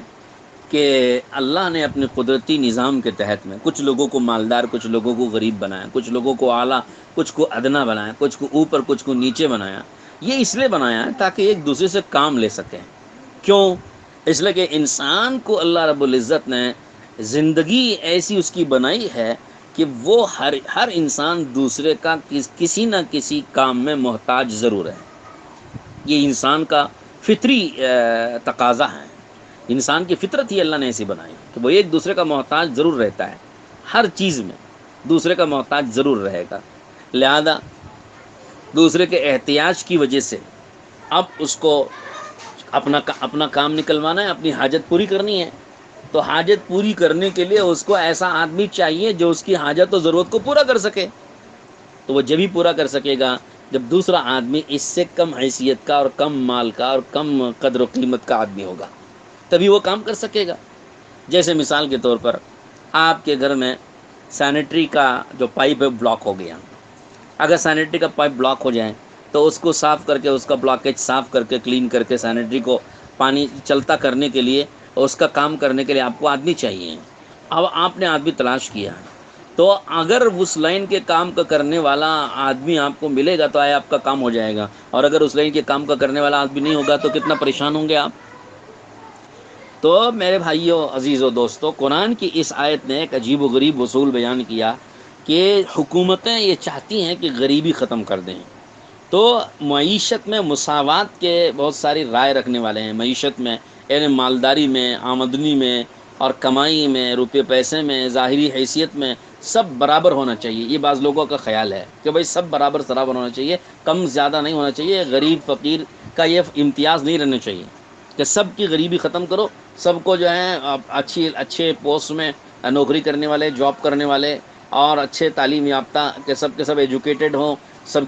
کہ اللہ نے اپنے قدرتی نظام کے تحت میں کچھ لوگوں کو مالدار، کچھ لوگوں کو غریب بنایا، کچھ لوگوں کو اعلیٰ، کچھ کو ادنا بنایا، کچھ کو اوپر، کچھ کو نیچے بنایا۔ یہ اس لیے بنایا ہے تاکہ ایک دوسرے سے کام لے سکیں۔ کیوں؟ اس لیے کہ انسان کو اللہ رب العزت نے زندگی ایسی اس کی بنائی ہے کہ وہ ہر انسان دوسرے کا کسی نہ کسی کام میں محتاج ضرور ہے۔ یہ انسان کا فطری تقاضا ہے، انسان کی فطرت ہی اللہ نے ایسی بنائی کہ وہ ایک دوسرے کا محتاج ضرور رہتا ہے، ہر چیز میں دوسرے کا محتاج ضرور رہے گا۔ لہذا دوسرے کے احتیاج کی وجہ سے اب اس کو اپنا کام نکلوانا ہے، اپنی حاجت پوری کرنی ہے، تو حاجت پوری کرنے کے لیے اس کو ایسا آدمی چاہیے جو اس کی حاجت و ضرورت کو پورا کر سکے۔ تو وہ جب ہی پورا کر سکے گا جب دوسرا آدمی اس سے کم حیثیت کا اور کم مال کا اور کم قدر و قیمت کا آدمی ہوگا، تبھی وہ کام کر سکے گا۔ جیسے مثال کے طور پر آپ کے گھر میں سینیٹری کا جو پائپ ہے بلاک ہو گیا، اگر سینیٹری کا پائپ بلاک ہو جائے تو اس کو صاف کر کے، اس کا بلاکیج صاف کر کے، کلین کر کے، سینیٹری کو پانی چلتا کرنے کے لیے اور اس کا کام کرنے کے لیے آپ کو آدمی چاہیے۔ اب آپ نے آدمی تلاش کیا، تو اگر اس لائن کے کام کا کرنے والا آدمی آپ کو ملے گا تو آپ کا کام ہو جائے گا، اور اگر اس لائن کے کام کا کرنے والا آدمی نہیں ہوگا تو کتنا پریشان ہوں گے آپ۔ تو میرے بھائیوں، عزیزو، دوستو، قرآن کی اس آیت نے ایک عجیب و غریب اصول بیان کیا کہ حکومتیں یہ چاہتی ہیں کہ غریبی ختم کر دیں، تو معیشت میں مساوات کے بہت ساری رائے رکھنے والے ہیں، معیشت میں یعنی مالداری میں، آمدنی میں، اور کمائی میں، روپے پیسے میں، ظاہری حیثیت میں سب برابر ہونا چاہیے۔ یہ بعض لوگوں کا خیال ہے کہ بھائی سب برابر برابر ہونا چاہیے، کم زیادہ نہیں ہونا چاہیے، غریب فقیر کا یہ امتیاز نہیں رہنا چاہیے کہ سب کی غریبی ختم کرو، سب کو جو ہے اچھے پوسٹ میں نوکری کرنے والے، جاب کرنے والے اور اچھے تعلیم یافتہ کہ سب کے سب ایجوکیٹڈ ہوں، سب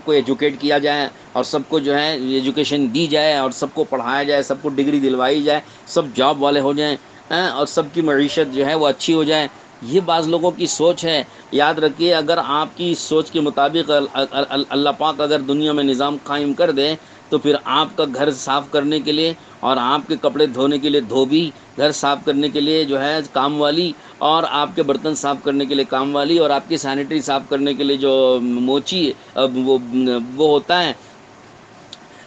کو ایجوکیٹ کیا جائے اور سب کو جو ہے ایجوکیشن دی جائے اور سب کو پڑھایا جائے، سب کو ڈگری دلوائی جائے، سب جاب والے ہو جائیں اور سب کی معیشت جو ہے وہ اچھی ہو جائے۔ یہ بعض لوگوں کی سوچ ہے۔ یاد رکھیے، اگر آپ کی سوچ کے مطابق اللہ پاک اگر دنیا میں نظام قائم کر دے تو پھر آپ کا گھر صاف کرنے کے لیے اور آپ کے کپڑے دھونے کے لیے دھوبی، گھر صاف کرنے کے لیے جو ہے کام والی، اور آپ کے برتن صاف کرنے کے لیے کام والی، اور آپ کی سینیٹری صاف کرنے کے لیے جو موچی وہ ہوتا ہے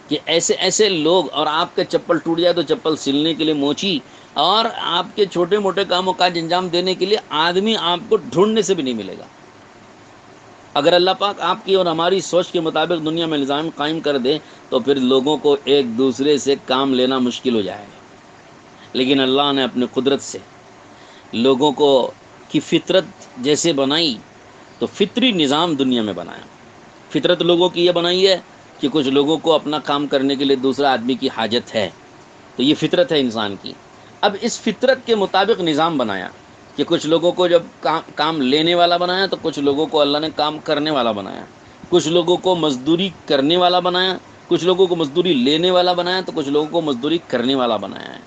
کہ ایسے لوگ، اور آپ کے چپل ٹوٹ جائے تو چپل سلنے کے لیے موچی، اور آپ کے چھوٹے موٹے کاموں کاج انجام دینے کے لیے آدمی آپ کو ڈھونڈنے سے بھی نہیں ملے گا۔ اگر اللہ پاک آپ کی اور ہماری سوچ کے مطابق دنیا میں نظام قائم کر دے تو پھر لوگوں کو ایک دوسرے سے کام لینا مشکل ہو جائے گا۔ لیکن اللہ نے اپنے قدرت سے لوگوں کو کی فطرت جیسے بنائی تو فطری نظام دنیا میں بنایا۔ فطرت لوگوں کی یہ بنائی ہے کہ کچھ لوگوں کو اپنا کام کرنے کے لیے دوسرا آدمی کی حاجت ہے، تو یہ فطرت ہے انسان کی۔ اب اس فطرت کے مطابق نظام بنایا کہ کچھ لوگوں کو جب کام لینے والا بنایا تو کچھ لوگوں کو اللہ نے کام کرنے والا بنایا، کچھ لوگوں کو مزدوری کرنے والا بنایا، کچھ لوگوں کو مزدوری لینے والا بنایا، تو کچھ لوگوں کو مزدوری کرنے والا بنایا ہے۔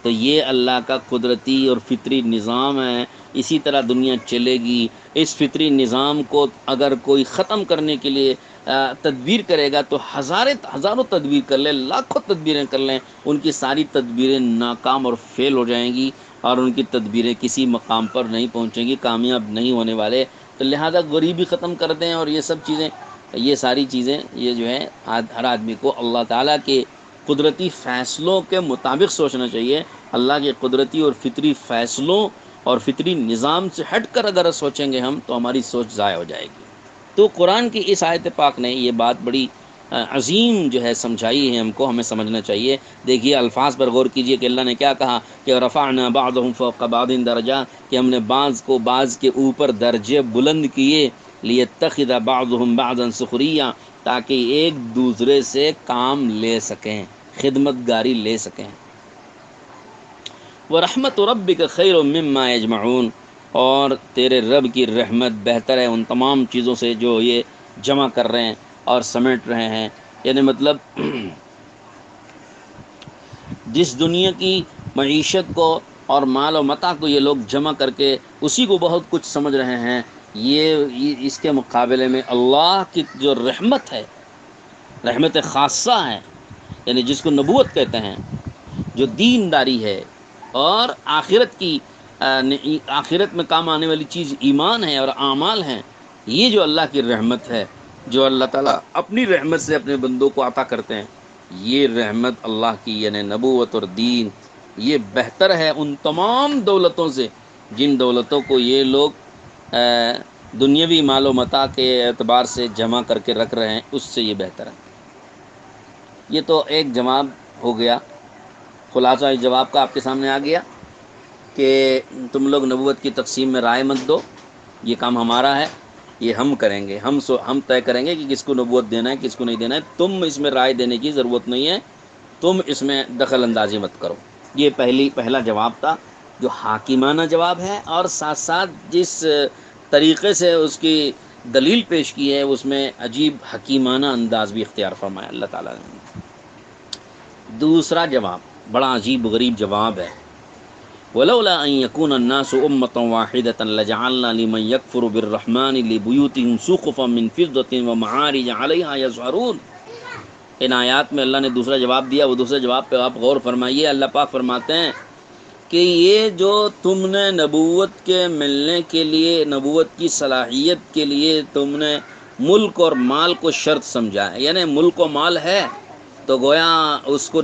تو یہ اللہ کا قدرتی اور فطری نظام ہے۔ اسی طرح دنیا چلے گی۔ اس فطری نظام کو اگر کوئی ختم کرنے کے لیے تدبیر کرے گا تو ہزاروں تدبیر کر لیں، لاکھوں تدبیریں کر لیں، ان کی ساری تدبیریں ناکام اور فیل ہو جائیں گی اور ان کی تدبیریں کسی مقام پر نہیں پہنچیں گی، کامیاب نہیں ہونے والے۔ تو لہذا غریبی ختم کر دیں اور یہ سب چیزیں، یہ ساری چیزیں، یہ جو ہے ہر آدمی کو اللہ تعالیٰ کے قدرتی فیصلوں کے مطابق سوچنا چاہیے۔ اللہ کے قدرتی اور فطری فیصلوں اور فطری نظام سے ہٹ کر اگر سوچیں گے ہم تو ہماری سوچ ضائع ہو جائے گی۔ تو قرآن کی اس آیت پاک نے یہ بات بڑی عظیم جو ہے سمجھائی ہے، ہم کو ہمیں سمجھنا چاہیے۔ دیکھیے الفاظ پر غور کیجئے کہ اللہ نے کیا کہا کہ رفعنا بعضهم فوق بعض درجات، کہ ہم نے بعض کو بعض کے اوپر درجے بلند کیے، لیتخذ بعضهم بعضا سخریا، تاکہ ایک دوسرے سے کام لے سکیں، خدمت گاری لے سکیں۔ وَرَحْمَتُ رَبِّكَ خَيْرٌ مِّمَّا يَجْمَعُونَ، اور تیرے رب کی رحمت بہتر ہے ان تمام چیزوں سے جو یہ جمع کر رہے ہیں اور سمیٹ رہے ہیں۔ یعنی مطلب جس دنیا کی معیشت کو اور مال و متاع کو یہ لوگ جمع کر کے اسی کو بہت کچھ سمجھ رہے ہیں، یہ اس کے مقابلے میں اللہ کی جو رحمت ہے، رحمت خاصہ ہے، یعنی جس کو نبوت کہتے ہیں، جو دینداری ہے اور آخرت میں کام آنے والی چیز ایمان ہے اور اعمال ہیں، یہ جو اللہ کی رحمت ہے، جو اللہ تعالیٰ اپنی رحمت سے اپنے بندوں کو عطا کرتے ہیں، یہ رحمت اللہ کی یعنی نبوت اور دین، یہ بہتر ہے ان تمام دولتوں سے جن دولتوں کو یہ لوگ دنیاوی مال و متاع کے اعتبار سے جمع کر کے رکھ رہے ہیں، اس سے یہ بہتر ہے۔ یہ تو ایک جواب ہو گیا، خلاصہ اس جواب کا آپ کے سامنے آ گیا کہ تم لوگ نبوت کی تقسیم میں رائے مت دو، یہ کام ہمارا ہے، یہ ہم کریں گے، ہم طے کریں گے کہ کس کو نبوت دینا ہے کس کو نہیں دینا ہے، تم اس میں رائے دینے کی ضرورت نہیں ہے، تم اس میں دخل اندازی مت کرو۔ یہ پہلا جواب تھا جو حاکمانہ جواب ہے، اور ساتھ ساتھ جس طریقے سے اس کی دلیل پیش کی ہے اس میں عجیب حکیمانہ انداز بھی اختیار فرمایا اللہ تعالیٰ نے۔ دوسرا جواب بڑا عجیب غریب جواب ہے، وَلَوْلَا أَن يَكُونَ النَّاسُ أُمَّةً وَاحِدَةً لَجَعَلْنَا لِمَن يَكْفُرُ بِالرَّحْمَنِ لِبُيُوتِهِمْ سُقُفًا مِّن فِضَّةٍ وَمَعَارِجَ عَلَيْهَا يَظْهَرُونَ۔ ان آیات میں اللہ نے دوسرا جواب دیا، وہ دوسرے جواب پہ آپ غور فرمائیے۔ اللہ پاک فرماتے ہیں کہ یہ جو تم نے نبوت کے ملنے کے لیے، نبوت کی صلاحیت کے لیے تم نے ملک اور مال کو شرط سمجھا ہے، یعنی ملک و مال ہے تو گویا اس کو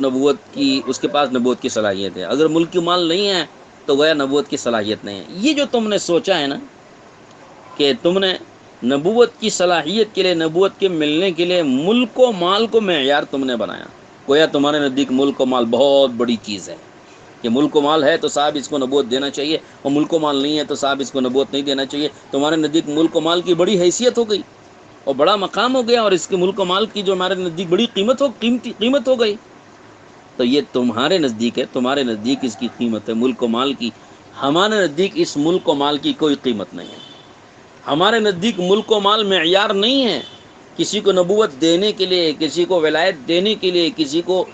اس کے پاس نبوت کی صلاحیت ہے، اگر ملک کی مال نہیں ہے تو گویا نبوت کی صلاحیت نہیں ہے۔ یہ جو تم نے سوچا ہے نا کہ تم نے نبوت کی صلاحیت کے لیے، نبوت کے ملنے کے لیے ملک و مال کو معیار تم نے بنایا، گویا تمہارے نزدیک ملک و مال بہت بڑی چیز ہے، کہ ملک و مال ہے تو صاحب اس کو نبوت دینا چاہیے، اور ملک و مال نہیں ہے تو صاحب اس کو نبوت نہیں دینا چاہیے. تمہارے نزدیک ملک و مال کی بڑی حیثیت ہو گئی اور بڑا مقام ہو گیا، اور اس کے ملک و مال کی جو ہمارے نزدیک بڑی قیمت ہو گئی. تو یہ تمہارے نزدیک ہے، تمہارے نزدیک اس کی قیمت ہے ملک و مال کی. ہمارے نزدیک اس ملک و مال کی کوئی قیمت نہیں ہے. ہمارے نزدیک ملک و مال معیار نہیں ہے. کسی کو نبوت دینے کے لیے، کسی کو ولایت دینے کے لیے، کسی کو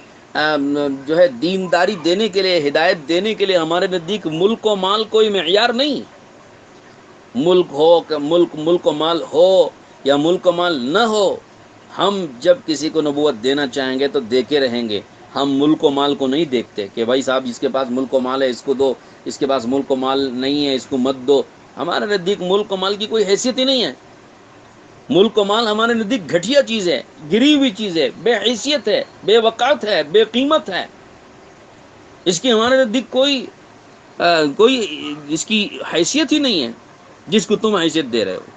جو ہے دینداری دینے کے لیے، ہدایت دینے کے لیے ہمارے نزدیک ملک و مال کوئی معیار نہیں. ملک ہو کہ ملک و مال ہو یا ملک و مال نہ ہو، ہم جب کسی کو نبوت دینا چاہیں گے تو دیکھے رہیں گے. ہم ملک و مال کو نہیں دیکھتے کہ بھائی صاحب اس کے پاس ملک و مال ہے اس کو دو، اس کے پاس ملک و مال نہیں ہے اس کو مت دو. ہمارے نزدیک ملک و مال کی کوئی حیثیت ہی نہیں ہے. ملک و مال ہمارے نزدیک گھٹیا چیز ہے، گری ہوئی چیز ہے، بے حیثیت ہے، بے وقعت ہے، بے قیمت ہے. اس کی ہمارے نزدیک کوئی اس کی حیثیت ہی نہیں ہے جس کو تم حیثیت دے رہے ہو.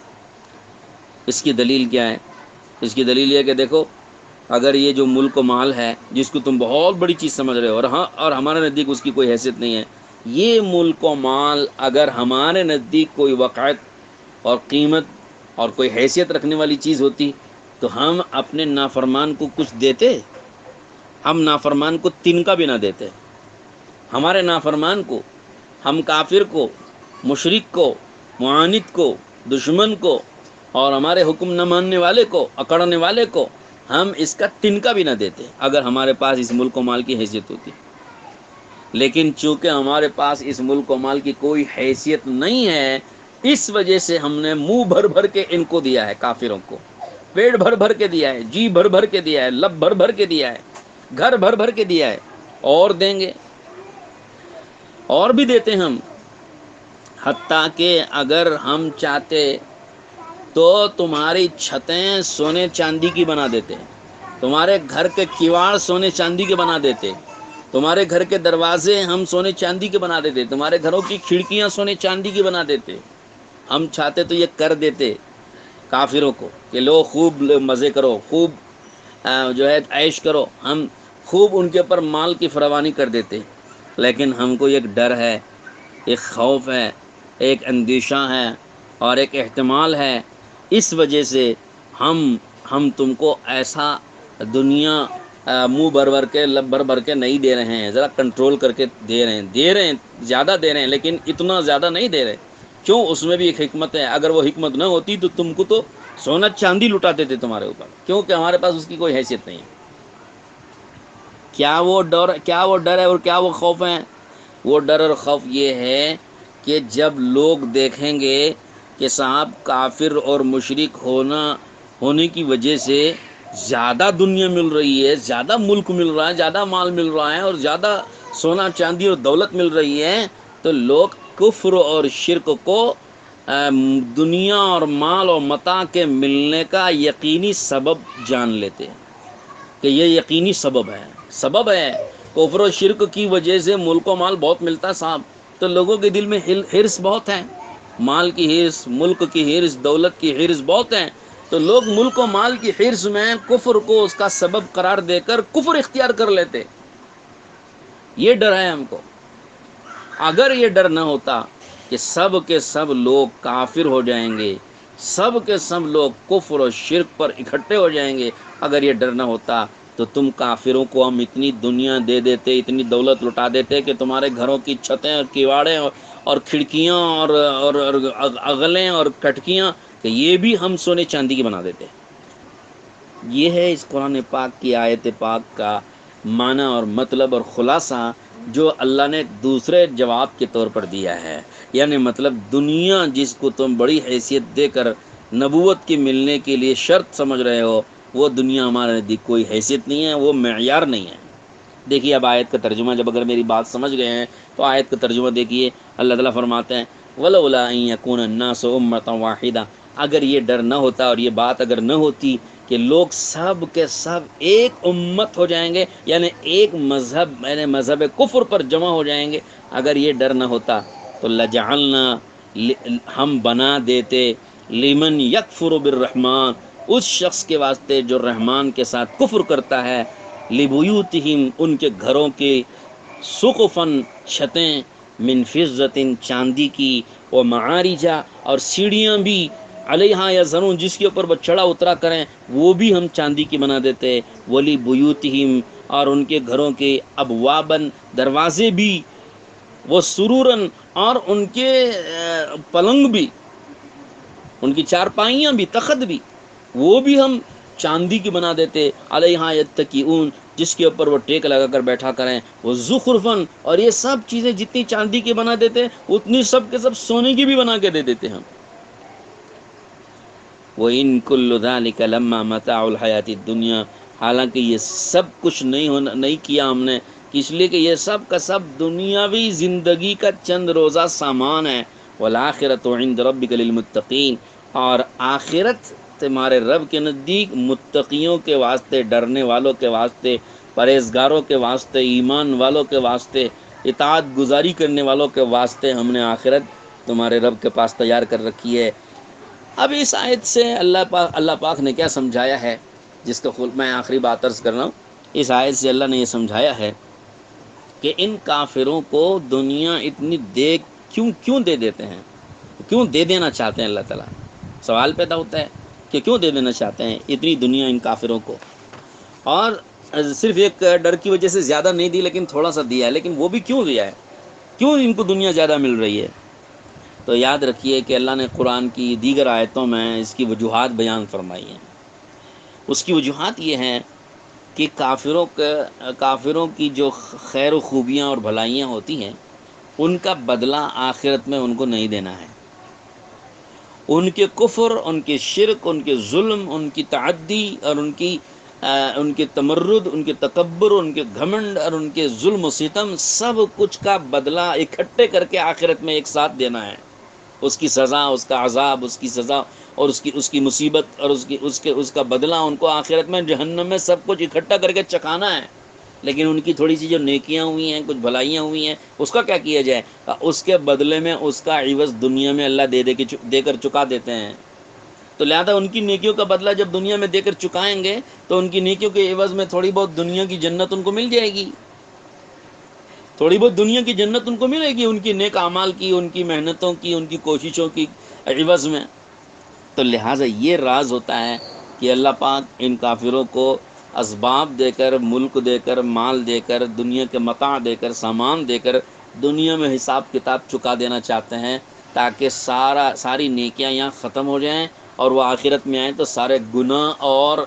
اس کی دلیل کیا ہے؟ اس کی دلیل یہ کہ دیکھو، اگر یہ جو ملک و مال ہے جس کو تم بہت بڑی چیز سمجھ رہے ہو، اور ہمارے نزدیک اس کی کوئی حیثیت نہیں ہے، یہ ملک و مال اگر ہمارے نزدیک کوئی وقعت اور قیمت اور کوئی حیثیت رکھنے والی چیز ہوتی تو ہم اپنے نافرمان کو کچھ دیتے؟ ہم نافرمان کو تنکا بھی نہ دیتے. ہمارے نافرمان کو، ہم کافر کو، مشرک کو، معاند کو، دشمن کو اور ہمارے حکم نہ ماننے والے کو، اکڑنے والے کو ہم اس کا تنکا بھی نہ دیتے اگر ہمارے پاس اس ملک و مال کی حیثیت ہوتی. لیکن چونکہ ہمارے پاس اس ملک و مال کی کوئی حیثیت نہیں ہے، اس وجہ سے ہم نے منہ بھر بھر کے ان کو دیا ہے. کافروں کو پیٹ بھر بھر کے دیا ہے، جی بھر بھر کے دیا ہے، لب بھر بھر کے دیا ہے، گھر بھر بھر کے دیا ہے، اور دیں گے اور بھی دیتے ہم. حتیٰ کہ اگر ہم چاہتے تو تمہاری چھتیں سونے چاندی کی بنا دیتے، تمہارے گھر کے کیواڑ سونے چاندی کے بنا دیتے، تمہارے گھر کے دروازے ہم سونے چاندی کے بنا دیتے، تمہارے گھروں کی کھڑکیاں سونے چاندی کی بنا دیتے. ہم چاہتے تو یہ کر دیتے کافروں کو کہ لو خوب مزے کرو، خوب جو ہے عیش کرو. ہم خوب ان کے اوپر مال کی فراوانی کر دیتے. لیکن ہم کو ایک ڈر ہے، ایک خوف ہے، ایک اندیشہ ہے اور ایک احتمال ہے. اس وجہ سے ہم تم کو ایسا دنیا منہ بھر بھر کے لب بھر بھر کے نہیں دے رہے ہیں، ذرا کنٹرول کر کے دے رہے ہیں، زیادہ دے رہے ہیں لیکن اتنا زیادہ نہیں دے رہے. کیوں؟ اس میں بھی ایک حکمت ہے. اگر وہ حکمت نہ ہوتی تو تم کو تو سونا چاندی لٹا دیتے تمہارے اوپر، کیونکہ ہمارے پاس اس کی کوئی حیثیت نہیں ہے. کیا وہ ڈر ہے اور کیا وہ خوف ہے؟ وہ ڈر اور خوف یہ ہے کہ جب لوگ دیکھیں گے کہ صاحب کافر اور مشرک ہونے کی وجہ سے زیادہ دنیا مل رہی ہے، زیادہ ملک مل رہا ہے، زیادہ مال مل رہا ہے اور زیادہ سونا چاندی اور دولت مل رہی ہے، تو لوگ کفر اور شرک کو دنیا اور مال و متاع کے ملنے کا یقینی سبب جان لیتے ہیں کہ یہ یقینی سبب ہے. کفر و شرک کی وجہ سے ملک و مال بہت ملتا ہے صاحب، تو لوگوں کے دل میں حرص بہت ہے، مال کی حرص، ملک کی حرص، دولت کی حرص بہت ہے. تو لوگ ملک و مال کی حرص میں کفر کو اس کا سبب قرار دے کر کفر اختیار کر لیتے. یہ ڈر ہے ہم کو. اگر یہ ڈر نہ ہوتا کہ سب کے سب لوگ کافر ہو جائیں گے، سب کے سب لوگ کفر و شرک پر اکٹھے ہو جائیں گے، اگر یہ ڈر نہ ہوتا تو تم کافروں کو ہم اتنی دنیا دے دیتے، اتنی دولت لٹا دیتے کہ تمہارے گھروں کی چھتیں اور کیواڑیں اور کھڑکیاں اور اغلیں اور کٹکیاں کہ یہ بھی ہم سونے چاندی کی بنا دیتے. یہ ہے اس قرآن پاک کی آیت پاک کا معنی اور مطلب اور خلاصہ جو اللہ نے دوسرے جواب کے طور پر دیا ہے. یعنی مطلب دنیا جس کو تم بڑی حیثیت دے کر نبوت کی ملنے کے لیے شرط سمجھ رہے ہو، وہ دنیا ہمارے نزدیک کوئی حیثیت نہیں ہے، وہ معیار نہیں ہے. دیکھیے اب آیت کا ترجمہ، جب اگر میری بات سمجھ گئے ہیں تو آیت کا ترجمہ دیکھیے. اللہ تعالیٰ فرماتے ہیں وَلَوْلَا أَن يَكُونَ النَّاسُ أُمَّةً وَاحِدَةً، اگر یہ ڈر نہ ہوتا اور یہ بات اگر نہ ہوتی کہ لوگ سب کے سب ایک امت ہو جائیں گے، یعنی ایک مذہب، یعنی مذہب کفر پر جمع ہو جائیں گے، اگر یہ ڈر نہ ہوتا تو لَجَعَلْنَا، ہم بنا دیتے لِمَنْ يَكْفُرُ بِالرَّحْمَنِ، اس شخص کے واسطے جو رحمان کے ساتھ کفر کرتا ہے، لِبُيُوتِهِمْ، ان کے گھروں کے سقفن چھتیں من فضۃ چاندی کی، و معارجا اور سیڑھیاں بھی علیہا یظہرون جس کے اوپر وہ چڑھا اترا کریں وہ بھی ہم چاندی کی بنا دیتے، ولی بیوتہم اور ان کے گھروں کے ابوابن دروازے بھی، وہ سرورن اور ان کے پلنگ بھی، ان کی چارپائیاں بھی، تخت بھی، وہ بھی ہم چاندی کی بنا دیتے، علیہا یتکئون جس کے اوپر وہ ٹیک لگا کر بیٹھا کریں، وہ زخرفن اور یہ سب چیزیں جتنی چاندی کی بنا دیتے اتنی سب کے سب سونے کی بھی بنا کے دے دیتے ہم۔ وَإِن كُلُّ ذَلِكَ لَمَّا مَتَاعُ الْحَيَاةِ الدُّنْيَا حالانکہ یہ سب کچھ نہیں کیا ہم نے اس لیے کہ یہ سب کا سب دنیاوی زندگی کا چند روزہ سامان ہے، وَالْآخِرَةُ عِندَ رَبِّكَ لِلْمُتَّقِينَ اور آخرت تمہارے رب کے نزدیک متقیوں کے واسطے، ڈرنے والوں کے واسطے، پرہیزگاروں کے واسطے، ایمان والوں کے واسطے، اطاعت گزاری کرنے والوں کے واسطے ہم نے آخرت تمہارے رب کے پاس تیار کر رکھی ہے۔ اب اس آیت سے اللہ پاک نے کیا سمجھایا ہے، جس کا میں آخری بات عرض کر رہا ہوں، اس آیت سے اللہ نے یہ سمجھایا ہے کہ ان کافروں کو دنیا اتنی کیوں دے دیتے ہیں، کیوں دے دینا چاہتے ہیں اللہ تعالیٰ؟ سوال پیدا ہوتا ہے کہ کیوں دے دینا چاہتے ہیں اتنی دنیا ان کافروں کو، اور صرف ایک ڈر کی وجہ سے زیادہ نہیں دی لیکن تھوڑا سا دیا ہے، لیکن وہ بھی کیوں دیا ہے، کیوں ان کو دنیا زیادہ مل رہی ہے؟ تو یاد رکھیے کہ اللہ نے قرآن کی دیگر آیتوں میں اس کی وجوہات بیان فرمائی ہیں۔ اس کی وجوہات یہ ہیں کہ کافروں کی جو خیر و خوبیاں اور بھلائیاں ہوتی ہیں ان کا بدلہ آخرت میں ان کو نہیں دینا ہے۔ ان کے کفر، ان کے شرک، ان کے ظلم، ان کی تعدی اور ان کے تمرد، ان کے تکبر، ان کے گھمنڈ اور ان کے ظلم و ستم، سب کچھ کا بدلہ اکٹھے کر کے آخرت میں ایک ساتھ دینا ہے۔ اس کی سزا، اس کا عذاب، اس کی سزا اور اس کی مصیبت اور اس کا بدلہ ان کو آخرت میں جہنم میں سب کچھ اکٹھا کر کے چکھانا ہے۔ لیکن ان کی تھوڑی سی جو نیکیاں ہوئی ہیں، کچھ بھلائیاں ہوئی ہیں، اس کا کیا کیا جائے؟ اس کے بدلے میں اس کا عوض دنیا میں اللہ دے کر چکا دیتے ہیں۔ تو لہذا ان کی نیکیوں کا بدلہ جب دنیا میں دے کر چکائیں گے تو ان کی نیکیوں کے عوض میں تھوڑی بہت دنیا کی جنت ان کو مل جائے گی، تھوڑی بہت دنیا کی جنت ان کو ملے گی، ان کی نیک اعمال کی، ان کی محنتوں کی، ان کی کوششوں کی عوض میں۔ تو لہٰذا یہ راز ہوتا ہے کہ اللہ پاک ان کافروں کو اسباب دے کر، ملک دے کر، مال دے کر، دنیا کے متاع دے کر، سامان دے کر دنیا میں حساب کتاب چکا دینا چاہتے ہیں، تاکہ ساری نیکیاں یہاں ختم ہو جائیں اور وہ آخرت میں آئیں تو سارے گناہ اور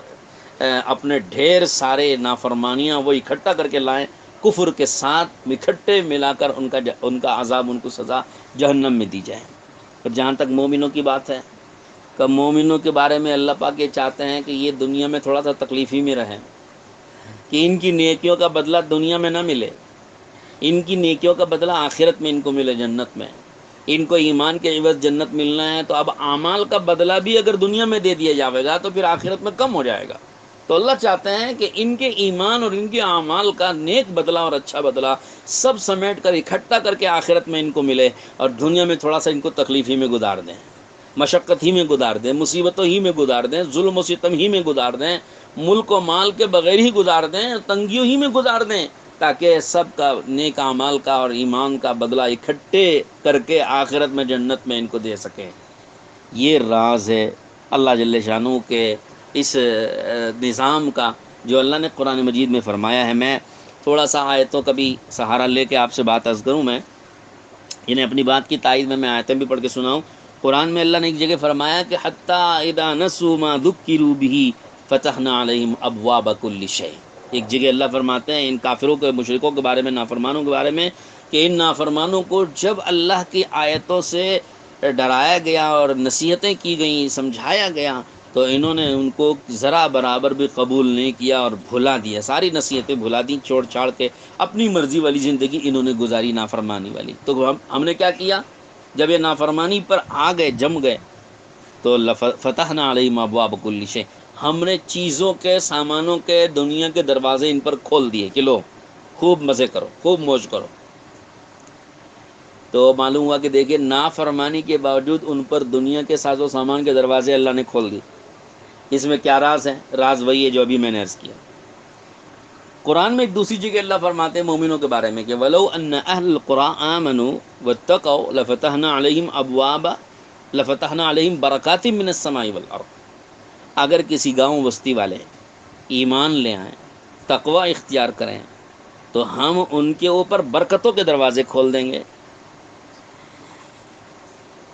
اپنے ڈھیر سارے نافرمانیاں وہ اکٹھا کر کے لائیں، کفر کے ساتھ اکٹھے ملا کر ان کا عذاب، ان کو سزا جہنم میں دی جائے۔ اور جہاں تک مومنوں کی بات ہے، کہ مومنوں کے بارے میں اللہ پاک یہ چاہتے ہیں کہ یہ دنیا میں تھوڑا سا تکلیفی میں رہیں، کہ ان کی نیکیوں کا بدلہ دنیا میں نہ ملے، ان کی نیکیوں کا بدلہ آخرت میں ان کو ملے، جنت میں۔ ان کو ایمان کے عوض جنت ملنا ہے، تو اب اعمال کا بدلہ بھی اگر دنیا میں دے دیا جائے گا تو پھر آخرت میں کم ہو جائے گا۔ تو اللہ چاہتے ہیں کہ ان کے ایمان اور ان کے اعمال کا نیک بدلہ اور اچھا بدلہ سب سمیٹ کر اکٹھا کر کے آخرت میں ان کو ملے، اور دنیا میں تھوڑا سا ان کو تکلیف ہی میں گزار دیں، مشقت ہی میں گزار دیں، مصیبتوں ہی میں گزار دیں، ظلم و ستم ہی میں گزار دیں، ملک و مال کے بغیر ہی گزار دیں، تنگیوں ہی میں گزار دیں، تاکہ سب کا نیک اعمال کا اور ایمان کا بدلہ اکٹھے کر کے آخرت میں جنت میں ان کو دے سکیں۔ یہ راز ہے اللہ جل شانہ کے اس نظام کا جو اللہ نے قرآن مجید میں فرمایا ہے۔ میں تھوڑا سا آیتوں کا بھی سہارا لے کے آپ سے بات عرض کروں، میں انہیں اپنی بات کی تائید میں آیتیں بھی پڑھ کے سناؤں۔ قرآن میں اللہ نے ایک جگہ فرمایا کہ حتی اذا نسوا ما ذکروا بہ فتحنا علیہم ابواب کل شیء۔ ایک جگہ اللہ فرماتے ہیں ان کافروں کے، مشرکوں کے بارے میں، نافرمانوں کے بارے میں، کہ ان نافرمانوں کو جب اللہ کی آیتوں سے ڈرایا گیا اور نصیحتیں کی گئیں، سمجھایا گیا، تو انہوں نے ان کو ذرا برابر بھی قبول نہیں کیا اور بھلا دیا، ساری نصیحتیں بھلا دیں، چھوڑ چھاڑ کے اپنی مرضی والی زندگی انہوں نے گزاری، نافرمانی والی۔ تو ہم نے کیا کیا؟ جب یہ نافرمانی پر آ گئے، جم گئے، تو فتحنا علیہم ابواب کل شیء، ہم نے چیزوں کے، سامانوں کے، دنیا کے دروازے ان پر کھول دیے کہ لو خوب مزے کرو، خوب موج کرو۔ تو معلوم ہوا کہ دیکھیے نافرمانی کے باوجود ان پر دنیا کے ساز و سامان کے دروازے اللہ نے کھول دیے۔ اس میں کیا راز ہے؟ راز وہی ہے جو ابھی میں نے عرض کیا۔ قرآن میں ایک دوسری جگہ اللہ فرماتے ہیں مومنوں کے بارے میں کہ وَلَوْ أَنَّ أَهْلَ الْقُرَىٰ آمَنُوا وَاتَّقَوْا لَفَتَحْنَا عَلَيْهِمْ بَرَكَاتٍ مِّنَ السَّمَاءِ وَالْأَرْضِ، اگر کسی گاؤں بستی والے ایمان لے آئیں، تقوی اختیار کریں، تو ہم ان کے اوپر برکتوں کے دروازے کھول دیں گے۔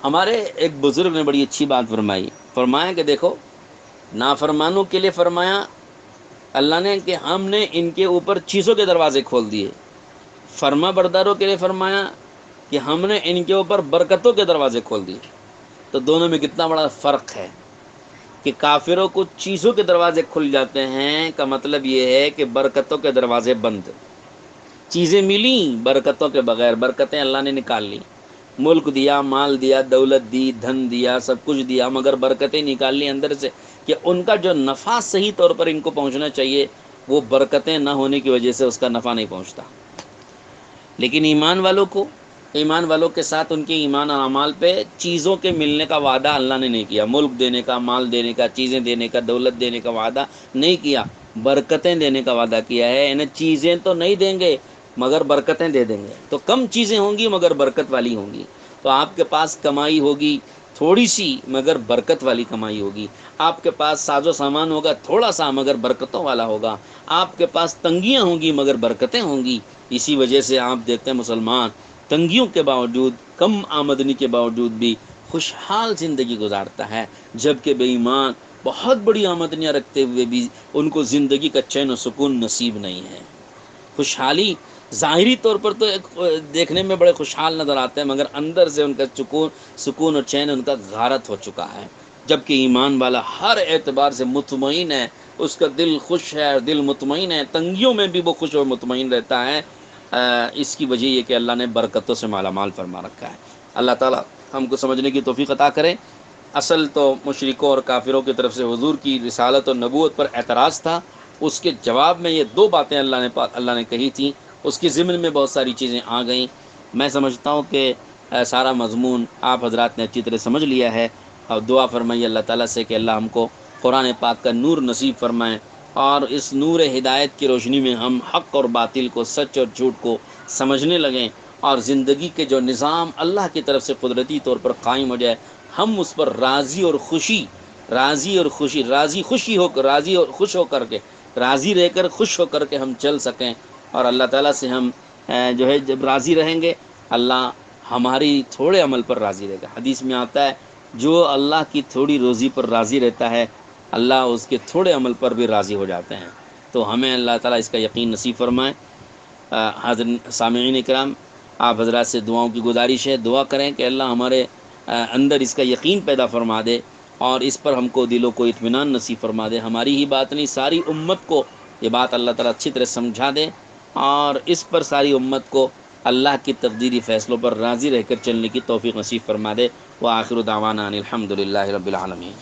ہمارے ایک بزرگ نے بڑی اچھی بات فرمائی، فرمایا کہ دیکھو، نافرمانوں کے لیے فرمایا اللہ نے کہ ہم نے ان کے اوپر چیزوں کے دروازے کھول دیے، فرما برداروں کے لیے فرمایا کہ ہم نے ان کے اوپر برکتوں کے دروازے کھول دیے۔ تو دونوں میں کتنا بڑا فرق ہے کہ کافروں کو چیزوں کے دروازے کھل جاتے ہیں، کا مطلب یہ ہے کہ برکتوں کے دروازے بند۔ چیزیں ملیں برکتوں کے بغیر، برکتیں اللہ نے نکال لی، ملک دیا، مال دیا، دولت دی، دھن دیا، سب کچھ دیا، مگر برکتیں نکال لی اندر سے کہ ان کا جو نفع صحیح طور پر ان کو پہنچنا چاہیے وہ برکتیں نہ ہونے کی وجہ سے اس کا نفع نہیں پہنچتا۔ لیکن ایمان والوں کے ساتھ ان کے ایمان اور اعمال پہ چیزوں کے ملنے کا وعدہ اللہ نے نہیں کیا، ملک دینے کا، مال دینے کا، چیزیں دینے کا، دولت دینے کا وعدہ نہیں کیا، برکتیں دینے کا وعدہ کیا ہے۔ انہیں چیزیں تو نہیں دیں گے مگر برکتیں دے دیں گے، تو کم چیزیں ہوں گی مگر برکت والی ہوں گی۔ تو آپ کے پاس کمائی ہوگی تھوڑی سی مگر برکت والی کمائی ہوگی، آپ کے پاس ساز و سامان ہوگا تھوڑا سا مگر برکتوں والا ہوگا، آپ کے پاس تنگیاں ہوں گی مگر برکتیں ہوں گی۔ اسی وجہ سے آپ دیکھتے ہیں مسلمان تنگیوں کے باوجود، کم آمدنی کے باوجود بھی خوشحال زندگی گزارتا ہے، جبکہ بے ایمان بہت بڑی آمدنیاں رکھتے ہوئے بھی ان کو زندگی کا چین و سکون نصیب نہیں ہے۔ خوشحالی ظاہری طور پر تو دیکھنے میں بڑے خوشحال نظر آتے ہیں، مگر اندر سے ان کا سکون اور چین ان کا غارت ہو چکا ہے۔ جبکہ ایمان والا ہر اعتبار سے مطمئن ہے، اس کا دل خوش ہے، دل مطمئن ہے، تنگیوں میں بھی وہ خوش اور مطمئن رہتا ہے۔ اس کی وجہ یہ کہ اللہ نے برکتوں سے مالا مال فرما رکھا ہے۔ اللہ تعالیٰ ہم کو سمجھنے کی توفیق عطا کرے۔ اصل تو مشرکوں اور کافروں کی طرف سے حضور کی رسالت اور نبوت پر اعتراض تھا، اس کے جواب میں یہ دو باتیں اللہ نے کہی تھیں، اس کی ضمن میں بہت ساری چیزیں آ گئیں۔ میں سمجھتا ہوں کہ سارا مضمون آپ حضرات نے اچھی طرح سمجھ لیا ہے، اور دعا فرمائیے اللہ تعالیٰ سے کہ اللہ ہم کو قرآن پاک کا نور نصیب فرمائیں، اور اس نور ہدایت کی روشنی میں ہم حق اور باطل کو، سچ اور جھوٹ کو سمجھنے لگیں، اور زندگی کے جو نظام اللہ کی طرف سے قدرتی طور پر قائم ہو جائے ہم اس پر راضی اور خوشی خوش ہو کر کے، راضی رہ کر خوش ہو کر کے ہم چل سکیں، اور اللہ تعالیٰ سے ہم جو ہے جب راضی رہیں گے اللہ ہماری تھوڑے عمل پر راضی رہے گا۔ حدیث میں آتا ہے جو اللہ کی تھوڑی روزی پر راضی رہتا ہے اللہ اس کے تھوڑے عمل پر بھی راضی ہو جاتے ہیں۔ تو ہمیں اللہ تعالیٰ اس کا یقین نصیب فرمائے۔ حاضر سامعین کرام، آپ حضرات سے دعاؤں کی گزارش ہے، دعا کریں کہ اللہ ہمارے اندر اس کا یقین پیدا فرما دے، اور اس پر ہم کو دلوں کو اطمینان نصیب فرما دے۔ ہماری ہی بات نہیں، ساری امت کو یہ بات اللہ تعالیٰ اچھی طرح سمجھا دے، اور اس پر ساری امت کو اللہ کی تقدیری فیصلوں پر راضی رہ کر چلنے کی توفیق نصیب فرما دے۔ وآخر دعوانا ان الحمد للہ رب العالمین۔